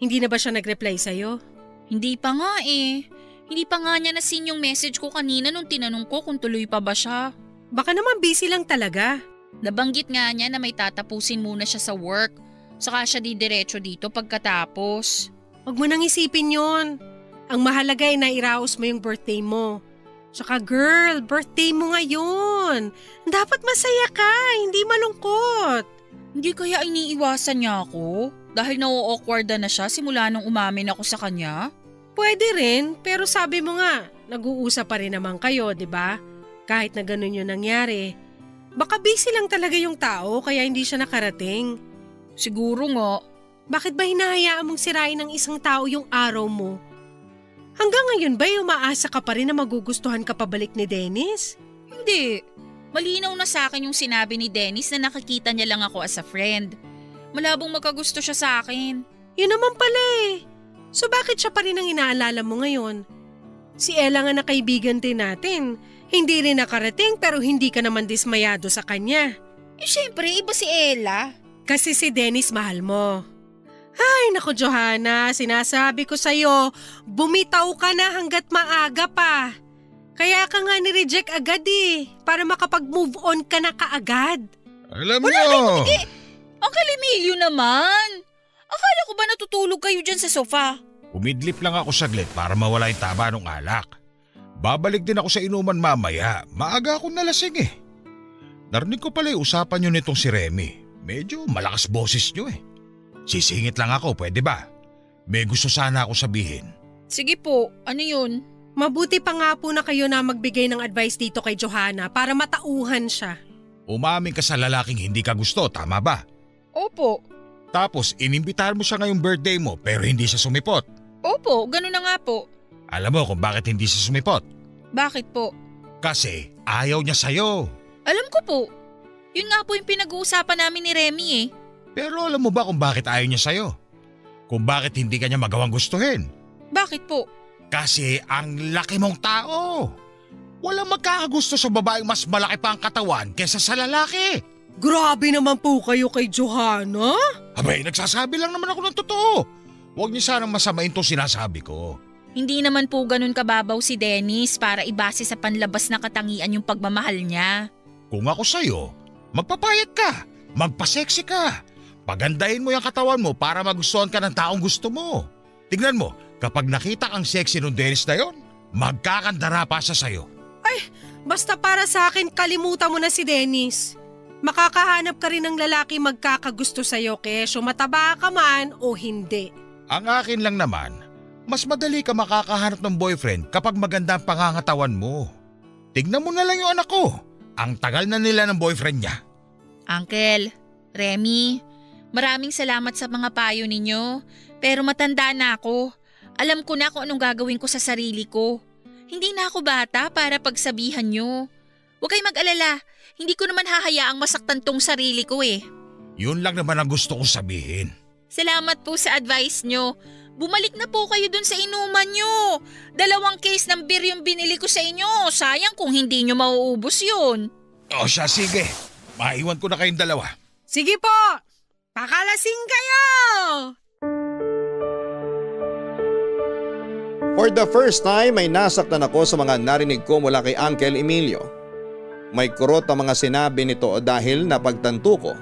Speaker 11: Hindi na ba siya nag-reply sa'yo?
Speaker 10: Hindi pa nga Hindi pa nga niya na-seen yung message ko kanina nung tinanong ko kung tuloy pa ba siya.
Speaker 11: Baka naman busy lang talaga.
Speaker 10: Nabanggit nga niya na may tatapusin muna siya sa work. Saka siya didiretso dito pagkatapos.
Speaker 11: Huwag mo nang isipin yon. Ang mahalaga ay nairaos mo yung birthday mo. Tsaka girl, birthday mo ngayon. Dapat masaya ka, hindi malungkot.
Speaker 10: Hindi kaya iniiwasan niya ako? Dahil na-awkwardan na siya simula nung umamin ako sa kanya?
Speaker 11: Pwede rin, pero sabi mo nga, nag-uusap pa rin naman kayo, di ba? Kahit na ganun yung nangyari. Baka busy lang talaga yung tao kaya hindi siya nakarating.
Speaker 10: Siguro nga.
Speaker 11: Bakit ba hinahayaan mong sirain ng isang tao yung araw mo? Hanggang ngayon ba umaasa ka pa rin na magugustuhan ka pabalik ni Dennis?
Speaker 10: Hindi. Malinaw na sa akin yung sinabi ni Dennis na nakikita niya lang ako as a friend. Malabong magkagusto siya sa akin.
Speaker 11: Yun naman pala So bakit siya pa rin ang inaalala mo ngayon? Si Ella nga na kaibigan din natin. Hindi rin nakarating pero hindi ka naman dismayado sa kanya.
Speaker 10: Siyempre, iba si Ella.
Speaker 11: Kasi si Dennis mahal mo. Ay naku Johanna, sinasabi ko sa'yo, bumitaw ka na hanggat maaga pa. Kaya ka nga ni-reject agad para makapag-move on ka na kaagad.
Speaker 9: Alam niyo!
Speaker 10: Uncle Emilio naman! Akala ko ba natutulog kayo dyan sa sofa?
Speaker 9: Umidlip lang ako saglit para mawala yung taba ng alak. Babalik din ako sa inuman mamaya. Maaga akong nalasing Narinig ko pala yung usapan nyo nitong si Remy. Medyo malakas boses nyo Sisingit lang ako, pwede ba? May gusto sana ako sabihin.
Speaker 10: Sige po, ano yun?
Speaker 11: Mabuti pa nga po na kayo na magbigay ng advice dito kay Johanna para matauhan siya.
Speaker 9: Umamin ka sa lalaking hindi ka gusto, tama ba?
Speaker 10: Opo.
Speaker 9: Tapos inimbitahan mo siya ngayong birthday mo pero hindi siya sumipot.
Speaker 10: Opo, ganun na nga po.
Speaker 9: Alam mo kung bakit hindi siya sumipot?
Speaker 10: Bakit po?
Speaker 9: Kasi ayaw niya sa'yo.
Speaker 10: Alam ko po. Yun nga po yung pinag-uusapan namin ni Remy
Speaker 9: Pero alam mo ba kung bakit ayaw niya sa'yo? Kung bakit hindi ka niya magawang gustuhin?
Speaker 10: Bakit po?
Speaker 9: Kasi ang laki mong tao. Walang magkakagusto sa babaeng mas malaki pa ang katawan kesa sa lalaki.
Speaker 11: Grabe naman po kayo kay Johanna.
Speaker 9: Abay, nagsasabi lang naman ako ng totoo. Huwag niyo sanang masamain itong sinasabi ko.
Speaker 10: Hindi naman po ganun kababaw si Dennis para ibase sa panlabas na katangian yung pagmamahal niya.
Speaker 9: Kung ako sa'yo, magpapayat ka, magpasexy ka. Pagandahin mo yung katawan mo para magustuhan ka ng taong gusto mo. Tignan mo, kapag nakita kang sexy nung Dennis na yon, magkakandara pa siya sa'yo.
Speaker 11: Ay, basta para sa akin kalimutan mo na si Dennis. Makakahanap ka rin ng lalaki magkakagusto sa'yo kesyo mataba ka man o hindi.
Speaker 9: Ang akin lang naman, mas madali ka makakahanap ng boyfriend kapag maganda ang pangangatawan mo. Tignan mo na lang yung anak ko. Ang tagal na nila ng boyfriend niya.
Speaker 10: Uncle, Remy, maraming salamat sa mga payo ninyo. Pero matanda na ako. Alam ko na kung anong gagawin ko sa sarili ko. Hindi na ako bata para pagsabihan nyo. Huwag kayong mag-alala. Hindi ko naman hahayaang masaktan tong sarili ko
Speaker 9: Yun lang naman ang gusto kong sabihin.
Speaker 10: Salamat po sa advice nyo. Bumalik na po kayo dun sa inuman nyo. 2 case ng beer yung binili ko sa inyo. Sayang kung hindi nyo mauubos yun.
Speaker 9: O siya, sige. Maiwan ko na kayong dalawa.
Speaker 11: Sige po, pakalasing kayo!
Speaker 8: For the first time ay nasaktan ako sa mga narinig ko mula kay Uncle Emilio. May kurot ang mga sinabi nito dahil napagtanto ko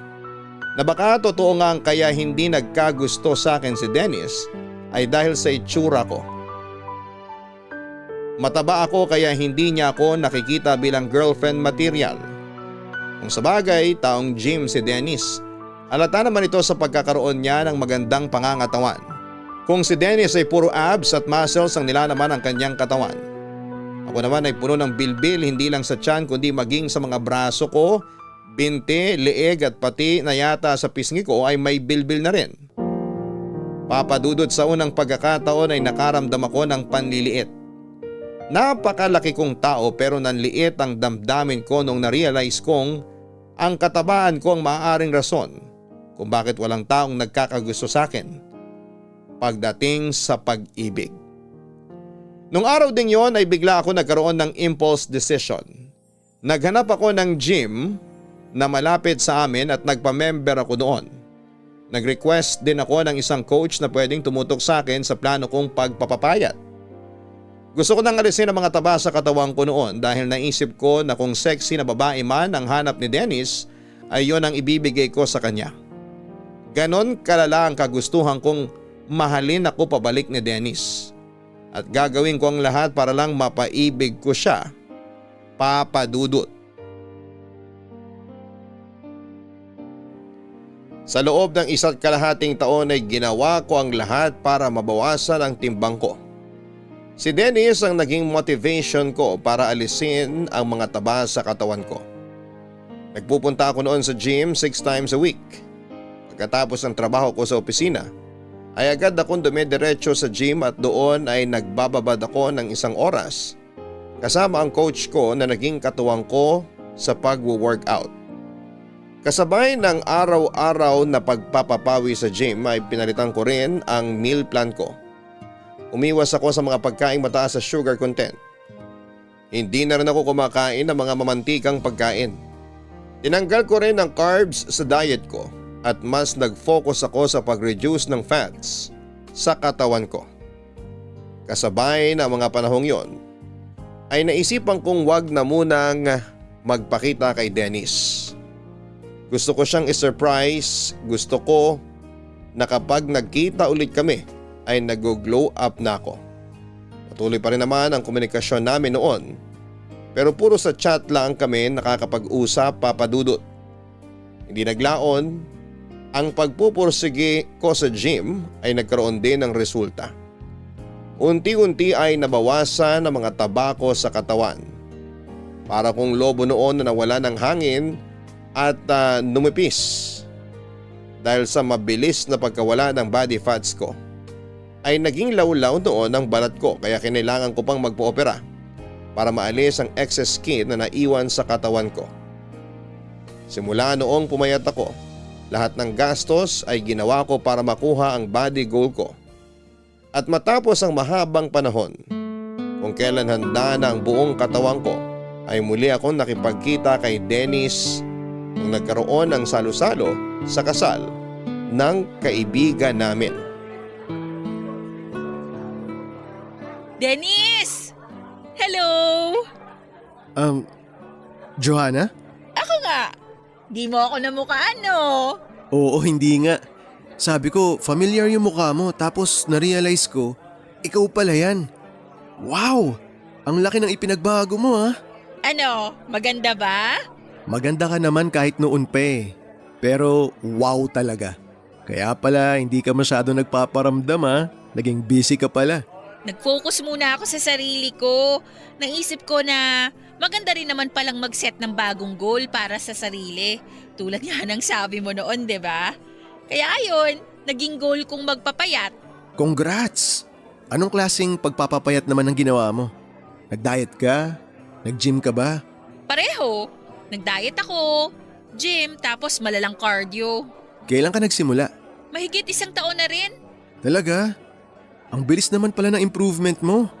Speaker 8: na baka totoo nga ang kaya hindi nagkagusto sa akin si Dennis ay dahil sa itsura ko. Mataba ako kaya hindi niya ako nakikita bilang girlfriend material. Kung sabagay, taong gym si Dennis. Halata naman ito sa pagkakaroon niya ng magandang pangangatawan. Kung si Dennis ay puro abs at muscles ang nilalaman ng kanyang katawan. Ako naman ay puno ng bilbil hindi lang sa tiyan kundi maging sa mga braso ko, binti, leeg at pati na yata sa pisngi ko ay may bilbil na rin. Papadudot sa unang pagkakataon ay nakaramdam ako ng panliliit. Napakalaki kong tao pero nanliit ang damdamin ko nung na-realize kong ang katabaan ko ang maaaring rason kung bakit walang taong nagkakagusto sa akin pagdating sa pag-ibig. Nung araw ding yon ay bigla ako nagkaroon ng impulse decision. Naghanap ako ng gym na malapit sa amin at nagpa-member ako doon. Nag-request din ako ng isang coach na pwedeng tumutok sa akin sa plano kong pagpapapayat. Gusto ko nang alisin ang mga taba sa katawan ko noon dahil naisip ko na kung sexy na babae man ang hanap ni Dennis ay yon ang ibibigay ko sa kanya. Ganon kalala ang kagustuhan kong mahalin ako pabalik ni Dennis. At gagawin ko ang lahat para lang mapaibig ko siya, Papa Dudut. Sa loob ng 1.5 taon ay ginawa ko ang lahat para mabawasan ang timbang ko. Si Dennis ang naging motivation ko para alisin ang mga taba sa katawan ko. Nagpupunta ako noon sa gym 6 times a week. Pagkatapos ng trabaho ko sa opisina, ay agad akong dumidiretso sa gym at doon ay nagbababad ako ng 1 oras kasama ang coach ko na naging katuwang ko sa pag-workout. Kasabay ng araw-araw na pagpapapawi sa gym ay pinalitan ko rin ang meal plan ko. Umiwas ako sa mga pagkaing mataas sa sugar content. Hindi na rin ako kumakain ng mga mamantikang pagkain. Tinanggal ko rin ang carbs sa diet ko. At mas nag-focus ako sa pag-reduce ng fats sa katawan ko. Kasabay na mga panahong yon, ay naisipan kong wag na munang magpakita kay Dennis. Gusto ko siyang i-surprise, gusto ko na kapag nagkita ulit kami ay nag-glow up na ako. Patuloy pa rin naman ang komunikasyon namin noon pero puro sa chat lang kami nakakapag-usap, Papa Dudut. Hindi naglaon. Ang pagpupursige ko sa gym ay nagkaroon din ng resulta. Unti-unti ay nabawasan ang mga taba ko sa katawan. Para kong lobo noon na nawala ng hangin at numipis. Dahil sa mabilis na pagkawala ng body fats ko, ay naging lawlaw noon ang balat ko kaya kinailangan ko pang magpo-opera para maalis ang excess skin na naiwan sa katawan ko. Simula noong pumayat ako, lahat ng gastos ay ginawa ko para makuha ang body goal ko. At matapos ang mahabang panahon, kung kailan handa na ang buong katawan ko, ay muli akong nakipagkita kay Dennis nung nagkaroon ng salo-salo sa kasal ng kaibigan namin.
Speaker 10: Dennis! Hello!
Speaker 12: Johanna?
Speaker 10: Ako nga! Di mo ako namukhaan, no?
Speaker 12: Oo, hindi nga. Sabi ko, familiar yung mukha mo tapos na-realize ko, ikaw pala yan. Wow! Ang laki ng ipinagbago mo ha.
Speaker 10: Ano, maganda ba?
Speaker 12: Maganda ka naman kahit noon pa eh. Pero wow talaga. Kaya pala hindi ka masyado nagpaparamdam ha. Naging busy ka pala.
Speaker 10: Nag-focus muna ako sa sarili ko. Naisip ko na maganda rin naman palang mag-set ng bagong goal para sa sarili. Tulad nga ng sabi mo noon, di ba? Kaya ayun, naging goal kong magpapayat.
Speaker 12: Congrats! Anong klaseng pagpapapayat naman ang ginawa mo? Nag-diet ka? Nag-gym ka ba?
Speaker 10: Pareho. Nag-diet ako, gym, tapos malalang cardio.
Speaker 12: Kailan ka nagsimula?
Speaker 10: Mahigit 1 taon na rin.
Speaker 12: Talaga? Ang bilis naman pala ng improvement mo.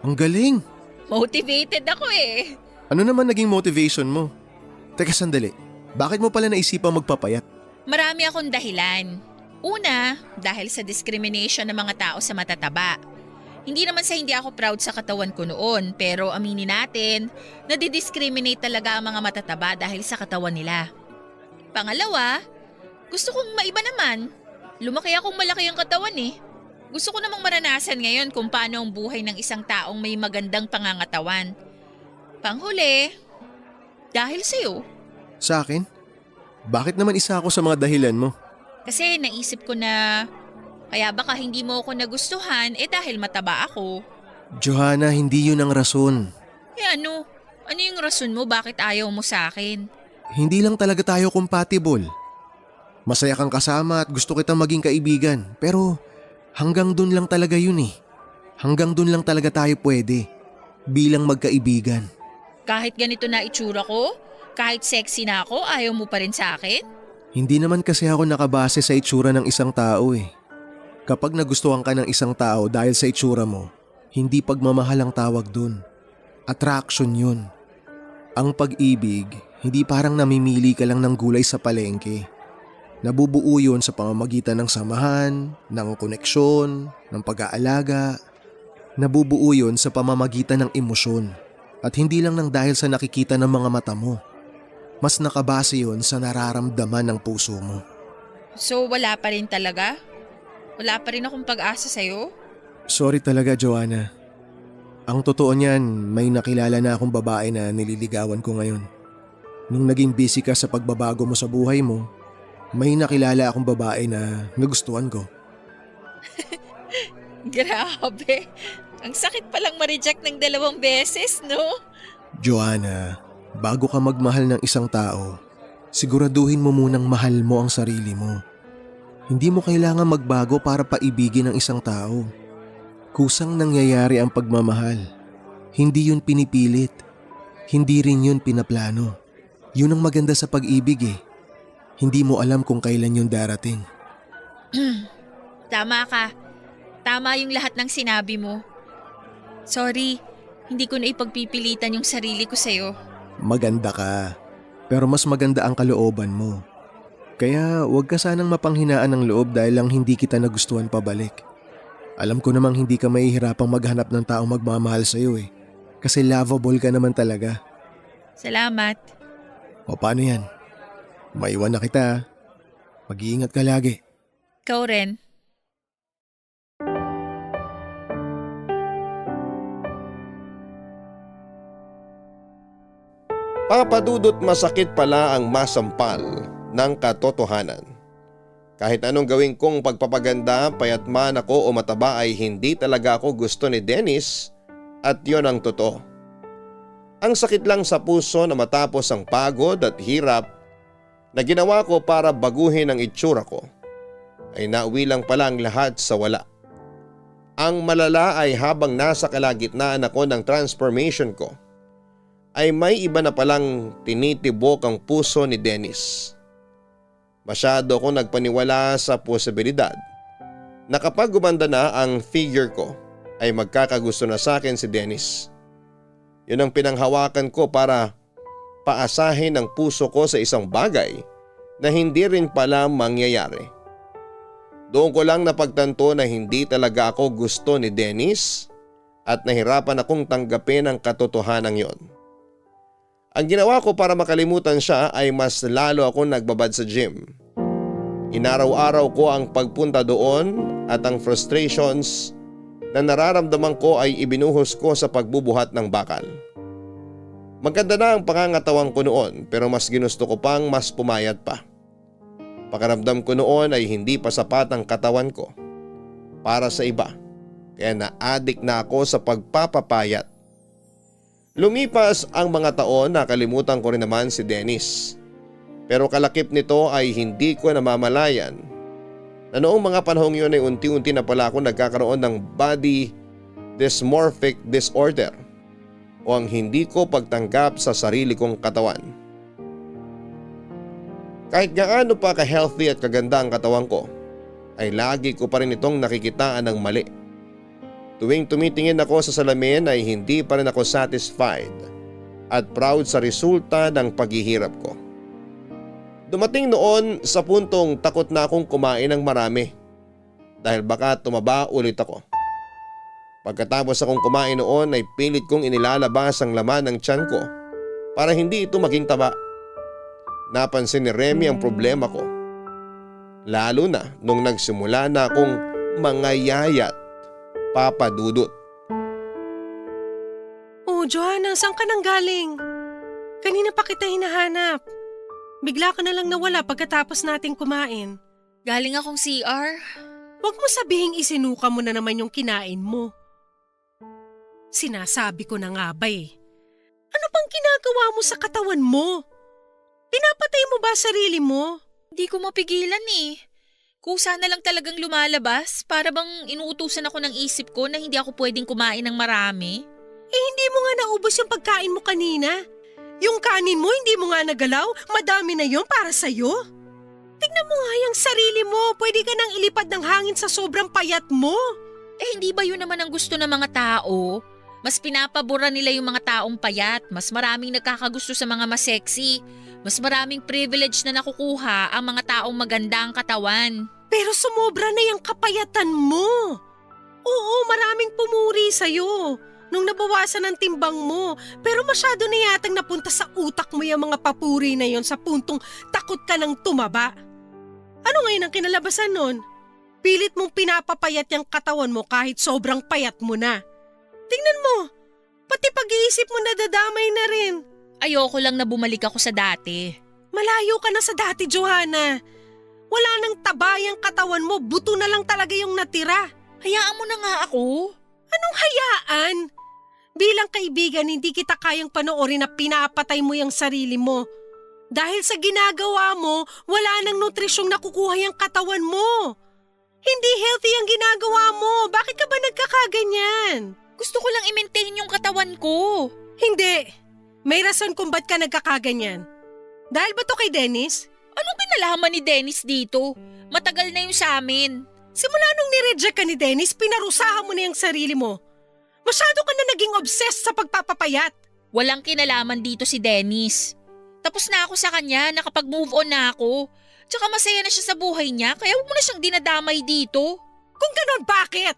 Speaker 12: Ang galing.
Speaker 10: Motivated ako eh.
Speaker 12: Ano naman naging motivation mo? Teka sandali, bakit mo pala naisipang magpapayat?
Speaker 10: Marami akong dahilan. Una, dahil sa discrimination ng mga tao sa matataba. Hindi naman sa hindi ako proud sa katawan ko noon, pero aminin natin, nadidiscriminate talaga ang mga matataba dahil sa katawan nila. Pangalawa, gusto kong maiba naman. Lumaki akong malaki ang katawan eh. Gusto ko namang maranasan ngayon kung paano ang buhay ng isang taong may magandang pangangatawan. Panghuli, dahil sa'yo.
Speaker 12: Sa akin? Bakit naman isa ako sa mga dahilan mo?
Speaker 10: Kasi naisip ko na kaya baka hindi mo ako nagustuhan dahil mataba ako.
Speaker 12: Johanna, hindi yun ang rason.
Speaker 10: Ano? Ano yung rason mo bakit ayaw mo sa akin?
Speaker 12: Hindi lang talaga tayo compatible. Masaya kang kasama at gusto kitang maging kaibigan. Pero hanggang dun lang talaga yun eh. Hanggang dun lang talaga tayo pwede. Bilang magkaibigan.
Speaker 10: Kahit ganito na itsura ko? Kahit sexy na ako, ayaw mo pa rin sa akin?
Speaker 12: Hindi naman kasi ako nakabase sa itsura ng isang tao eh. Kapag nagustuhan ka ng isang tao dahil sa itsura mo, hindi pagmamahal ang tawag dun. Attraction yun. Ang pag-ibig, hindi parang namimili ka lang ng gulay sa palengke. Nabubuo yun sa pamamagitan ng samahan, ng koneksyon, ng pag-aalaga. Nabubuo yun sa pamamagitan ng emosyon. At hindi lang ng dahil sa nakikita ng mga mata mo. Mas nakabase yun sa nararamdaman ng puso mo.
Speaker 10: So wala pa rin talaga? Wala pa rin akong pag-asa sa'yo?
Speaker 12: Sorry talaga, Joanna. Ang totoo niyan, may nakilala na akong babae na nililigawan ko ngayon. Nung naging busy ka sa pagbabago mo sa buhay mo, may nakilala akong babae na nagustuhan ko.
Speaker 10: Grabe. Ang sakit palang ma-reject ng 2 beses, no?
Speaker 12: Joanna, bago ka magmahal ng isang tao, siguraduhin mo munang mahal mo ang sarili mo. Hindi mo kailangan magbago para paibigin ang isang tao. Kusang nangyayari ang pagmamahal. Hindi yun pinipilit. Hindi rin yun pinaplano. Yun ang maganda sa pag-ibig eh. Hindi mo alam kung kailan yun darating.
Speaker 10: Tama ka. Tama yung lahat ng sinabi mo. Sorry, hindi ko na ipagpipilitan yung sarili ko sa'yo.
Speaker 12: Maganda ka. Pero mas maganda ang kalooban mo. Kaya huwag ka sanang mapanghinaan ng loob dahil lang hindi kita nagustuhan pabalik. Alam ko namang hindi ka mahihirapang maghanap ng taong magmamahal sa'yo eh. Kasi lovable ka naman talaga.
Speaker 10: Salamat.
Speaker 12: O paano yan? Maiwan na kita. Mag-iingat ka lagi.
Speaker 10: Ikaw rin.
Speaker 8: Papadudot masakit pala ang masampal ng katotohanan. Kahit anong gawin kong pagpapaganda, payat man ako o mataba ay hindi talaga ako gusto ni Dennis at yon ang totoo. Ang sakit lang sa puso na matapos ang pagod at hirap na ginawa ko para baguhin ang itsura ko ay nauwi lang pala ang lahat sa wala. Ang malala ay habang nasa kalagitnaan ako ng transformation ko ay may iba na palang tinitibok ang puso ni Dennis. Masyado akong nagpaniwala sa posibilidad na kapag gumanda na ang figure ko ay magkakagusto na sa akin si Dennis. Yun ang pinanghawakan ko para paasahin ang puso ko sa isang bagay na hindi rin pala mangyayari. Doon ko lang napagtanto na hindi talaga ako gusto ni Dennis at nahirapan akong tanggapin ang katotohanan yon. Ang ginawa ko para makalimutan siya ay mas lalo akong nagbabad sa gym. Inaraw-araw ko ang pagpunta doon at ang frustrations na nararamdaman ko ay ibinuhos ko sa pagbubuhat ng bakal. Maganda na ang pangangatawan ko noon pero mas ginusto ko pang mas pumayat pa. Pakiramdam ko noon ay hindi pa sapat ang katawan ko para sa iba kaya na-addict na ako sa pagpapapayat. Lumipas ang mga taon, nakalimutan ko rin naman si Dennis. Pero kalakip nito ay hindi ko namamalayan na noong mga panahong yun ay unti-unti na pala ako nagkakaroon ng body dysmorphic disorder o ang hindi ko pagtanggap sa sarili kong katawan. Kahit gaano pa ka-healthy at kaganda ang katawan ko, ay lagi ko pa rin itong nakikitaan ng mali. Tuwing tumitingin ako sa salamin ay hindi pa rin ako satisfied at proud sa resulta ng paghihirap ko. Dumating noon sa puntong takot na akong kumain ng marami dahil baka tumaba ulit ako. Pagkatapos akong kumain noon ay pilit kong inilalabas ang laman ng tiyan ko para hindi ito maging taba. Napansin ni Remy ang problema ko. Lalo na nung nagsimula na akong mangayayat, Papa Dudut.
Speaker 11: Oh, Johanna, saan ka nang galing? Kanina pa kita hinahanap. Bigla ka na lang nawala pagkatapos nating kumain.
Speaker 10: Galing akong CR.
Speaker 11: Huwag mo sabihing isinuka mo na naman yung kinain mo. Sinasabi ko na nga ba eh. Ano bang ginagawa mo sa katawan mo? Pinapatay mo ba sarili mo?
Speaker 10: Hindi ko mapigilan eh. Kusa na lang talagang lumalabas para bang inuutusan ako ng isip ko na hindi ako pwedeng kumain ng marami.
Speaker 11: Eh hindi mo nga naubos yung pagkain mo kanina. Yung kanin mo hindi mo nga nagalaw, madami na yon para sa'yo. Tignan mo nga yung sarili mo, pwede ka nang ilipad ng hangin sa sobrang payat mo.
Speaker 10: Eh hindi ba yun naman ang gusto ng mga tao? Mas pinapabura nila yung mga taong payat, mas maraming nagkakagusto sa mga mas sexy. Mas maraming privilege na nakukuha ang mga taong maganda ang katawan.
Speaker 11: Pero sumobra na yung kapayatan mo. Oo, maraming pumuri sa'yo nung nabawasan ang timbang mo. Pero masyado na yatang napunta sa utak mo yung mga papuri na yon sa puntong takot ka ng tumaba. Ano ngayon ang kinalabasan nun? Pilit mong pinapapayat yung katawan mo kahit sobrang payat mo na. Tingnan mo, pati pag-iisip mo nadadamay na rin.
Speaker 10: Ayoko lang na bumalik ako sa dati.
Speaker 11: Malayo ka na sa dati, Johanna. Wala nang tabayang katawan mo, buto na lang talaga yung natira.
Speaker 10: Hayaan mo na nga ako.
Speaker 11: Anong hayaan? Bilang kaibigan, hindi kita kayang panoorin na pinapatay mo yung sarili mo. Dahil sa ginagawa mo, wala nang nutrisyong nakukuha yung katawan mo. Hindi healthy ang ginagawa mo. Bakit ka ba nagkakaganyan?
Speaker 10: Gusto ko lang i-maintain yung katawan ko.
Speaker 11: Hindi. May rason kung ba't ka nagkakaganyan. Dahil ba to kay Dennis?
Speaker 10: Anong pinalaman ni Dennis dito? Matagal na yung sa amin.
Speaker 11: Simula nung nireject ka ni Dennis, pinarusahan mo na yung sarili mo. Masyado ka na naging obsessed sa pagpapapayat.
Speaker 10: Walang kinalaman dito si Dennis. Tapos na ako sa kanya, nakapag-move on na ako. Tsaka masaya na siya sa buhay niya, kaya huwag mo na siyang dinadamay dito.
Speaker 11: Kung ganon, bakit?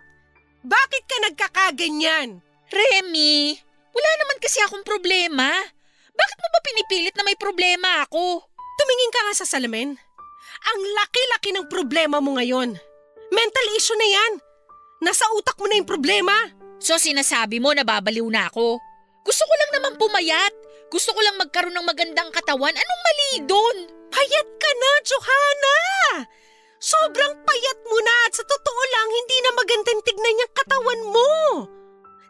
Speaker 11: Bakit ka nagkakaganyan?
Speaker 10: Remy, wala naman kasi akong problema. Bakit mo ba pinipilit na may problema ako?
Speaker 11: Tumingin ka nga sa salamin. Ang laki-laki ng problema mo ngayon. Mental issue na yan. Nasa utak mo na yung problema.
Speaker 10: So sinasabi mo na babaliw na ako? Gusto ko lang naman pumayat. Gusto ko lang magkaroon ng magandang katawan. Anong mali doon?
Speaker 11: Payat ka na, Johanna! Sobrang payat mo na at sa totoo lang hindi na magandang tignan yung katawan mo.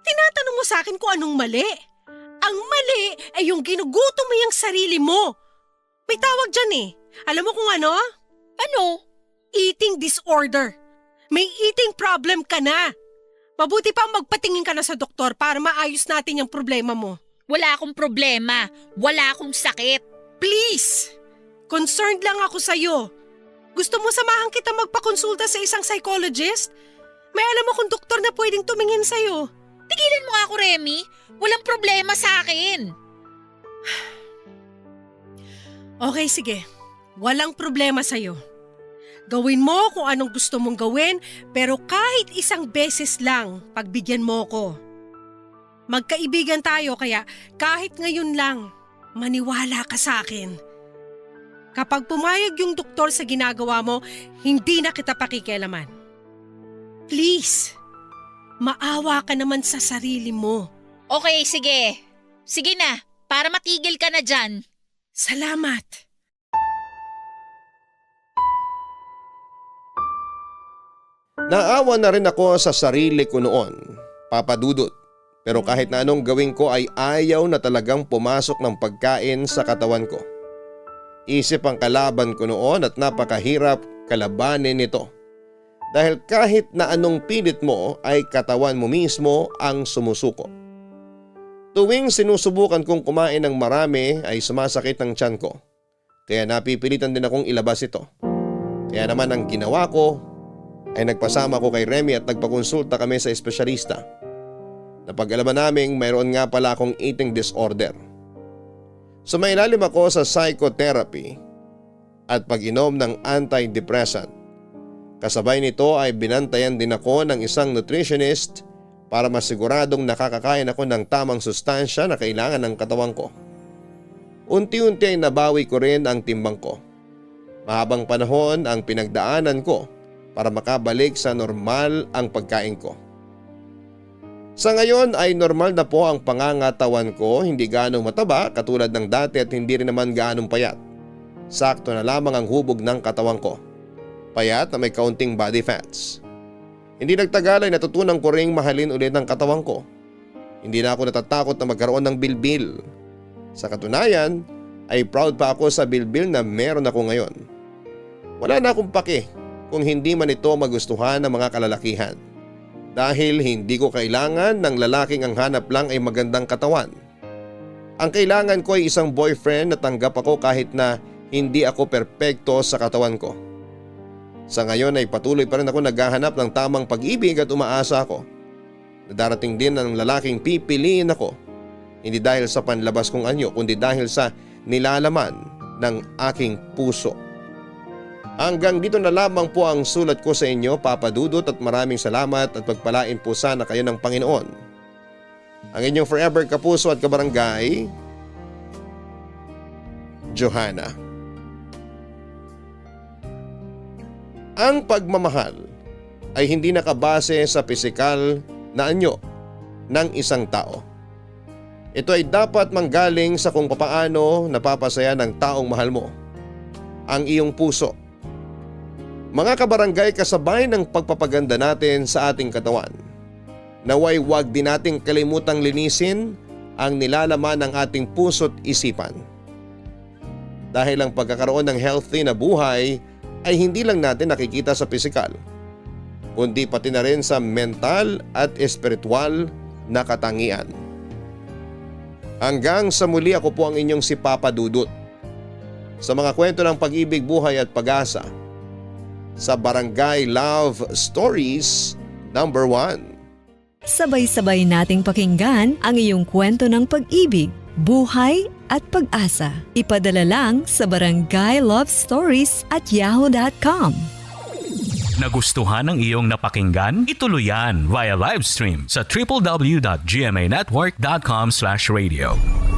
Speaker 11: Tinatanong mo sa akin kung anong mali. Ang mali ay yung ginugutom mo yung sarili mo. May tawag dyan eh. Alam mo kung ano?
Speaker 10: Ano?
Speaker 11: Eating disorder. May eating problem ka na. Mabuti pa magpatingin ka na sa doktor para maayos natin yung problema mo.
Speaker 10: Wala akong problema. Wala akong sakit.
Speaker 11: Please! Concerned lang ako sa'yo. Gusto mo samahan kita magpakonsulta sa isang psychologist? May alam akong doktor na pwedeng tumingin sa'yo.
Speaker 10: Tigilan mo nga ako, Remy. Walang problema sa akin.
Speaker 11: Okay, sige. Walang problema sa'yo. Gawin mo kung anong gusto mong gawin, pero kahit isang beses lang, pagbigyan mo ko. Magkaibigan tayo kaya kahit ngayon lang, maniwala ka sa akin. Kapag pumayag yung doktor sa ginagawa mo, hindi na kita pakikialaman. Please, maawa ka naman sa sarili mo.
Speaker 10: Okay, sige. Sige na, para matigil ka na dyan.
Speaker 11: Salamat.
Speaker 8: Naawa na rin ako sa sarili ko noon, Papa Dudut. Pero kahit na anong gawin ko ay ayaw na talagang pumasok ng pagkain sa katawan ko. Isip ang kalaban ko noon at napakahirap kalabanin nito. Dahil kahit na anong pilit mo ay katawan mo mismo ang sumusuko. Tuwing sinusubukan kong kumain ng marami ay sumasakit ang tiyan ko. kaya napipilitan din akong ilabas ito. Kaya naman ang ginawa ko ay nagpasama ko kay Remy at nagpakonsulta kami sa espesyalista. Napag-alaman naming mayroon nga pala akong eating disorder. Sumailalim ako sa psychotherapy at pag-inom ng antidepressant. Kasabay nito ay binantayan din ako ng isang nutritionist para masiguradong nakakakain ako ng tamang sustansya na kailangan ng katawan ko. Unti-unti ay nabawi ko rin ang timbang ko. Mahabang panahon ang pinagdaanan ko para makabalik sa normal ang pagkain ko. Sa ngayon ay normal na po ang pangangatawan ko, hindi ganong mataba katulad ng dati at hindi rin naman ganong payat. Sakto na lamang ang hubog ng katawan ko. Payat na may kaunting body fats. Hindi nagtagal ay natutunan ko ring mahalin ulit ang katawan ko. Hindi na ako natatakot na magkaroon ng bilbil. Sa katunayan ay proud pa ako sa bilbil na meron ako ngayon. Wala na akong pake kung hindi man ito magustuhan ng mga kalalakihan. Dahil hindi ko kailangan ng lalaking ang hanap lang ay magandang katawan. Ang kailangan ko ay isang boyfriend na tanggap ako kahit na hindi ako perpekto sa katawan ko. Sa ngayon ay patuloy pa rin ako naghahanap ng tamang pag-ibig at umaasa ako na darating din ang lalaking pipiliin ako, hindi dahil sa panlabas kong anyo kundi dahil sa nilalaman ng aking puso. Hanggang dito na lamang po ang sulat ko sa inyo, Papa Dudut, at maraming salamat at pagpalain po sana kayo ng Panginoon. Ang inyong forever kapuso at kabarangay, Johanna. Ang pagmamahal ay hindi nakabase sa pisikal na anyo ng isang tao. Ito ay dapat manggaling sa kung papaano napapasaya ng taong mahal mo ang iyong puso. Mga kabarangay, kasabay ng pagpapaganda natin sa ating katawan, naway wag din nating kalimutang linisin ang nilalaman ng ating puso't isipan. Dahil ang pagkakaroon ng healthy na buhay ay hindi lang natin nakikita sa pisikal, kundi pati na rin sa mental at espiritual na katangian. Hanggang sa muli, ako po ang inyong si Papa Dudut. Sa mga kwento ng pag-ibig, buhay at pag-asa, sa Barangay Love Stories number 1.
Speaker 13: Sabay-sabay nating pakinggan ang iyong kwento ng pag-ibig, buhay at pag-asa. Ipadala lang sa barangaylovestories@yahoo.com.
Speaker 1: Nagustuhan ng iyong napakinggan? Ituloy yan via live stream sa www.gmanetwork.com/radio.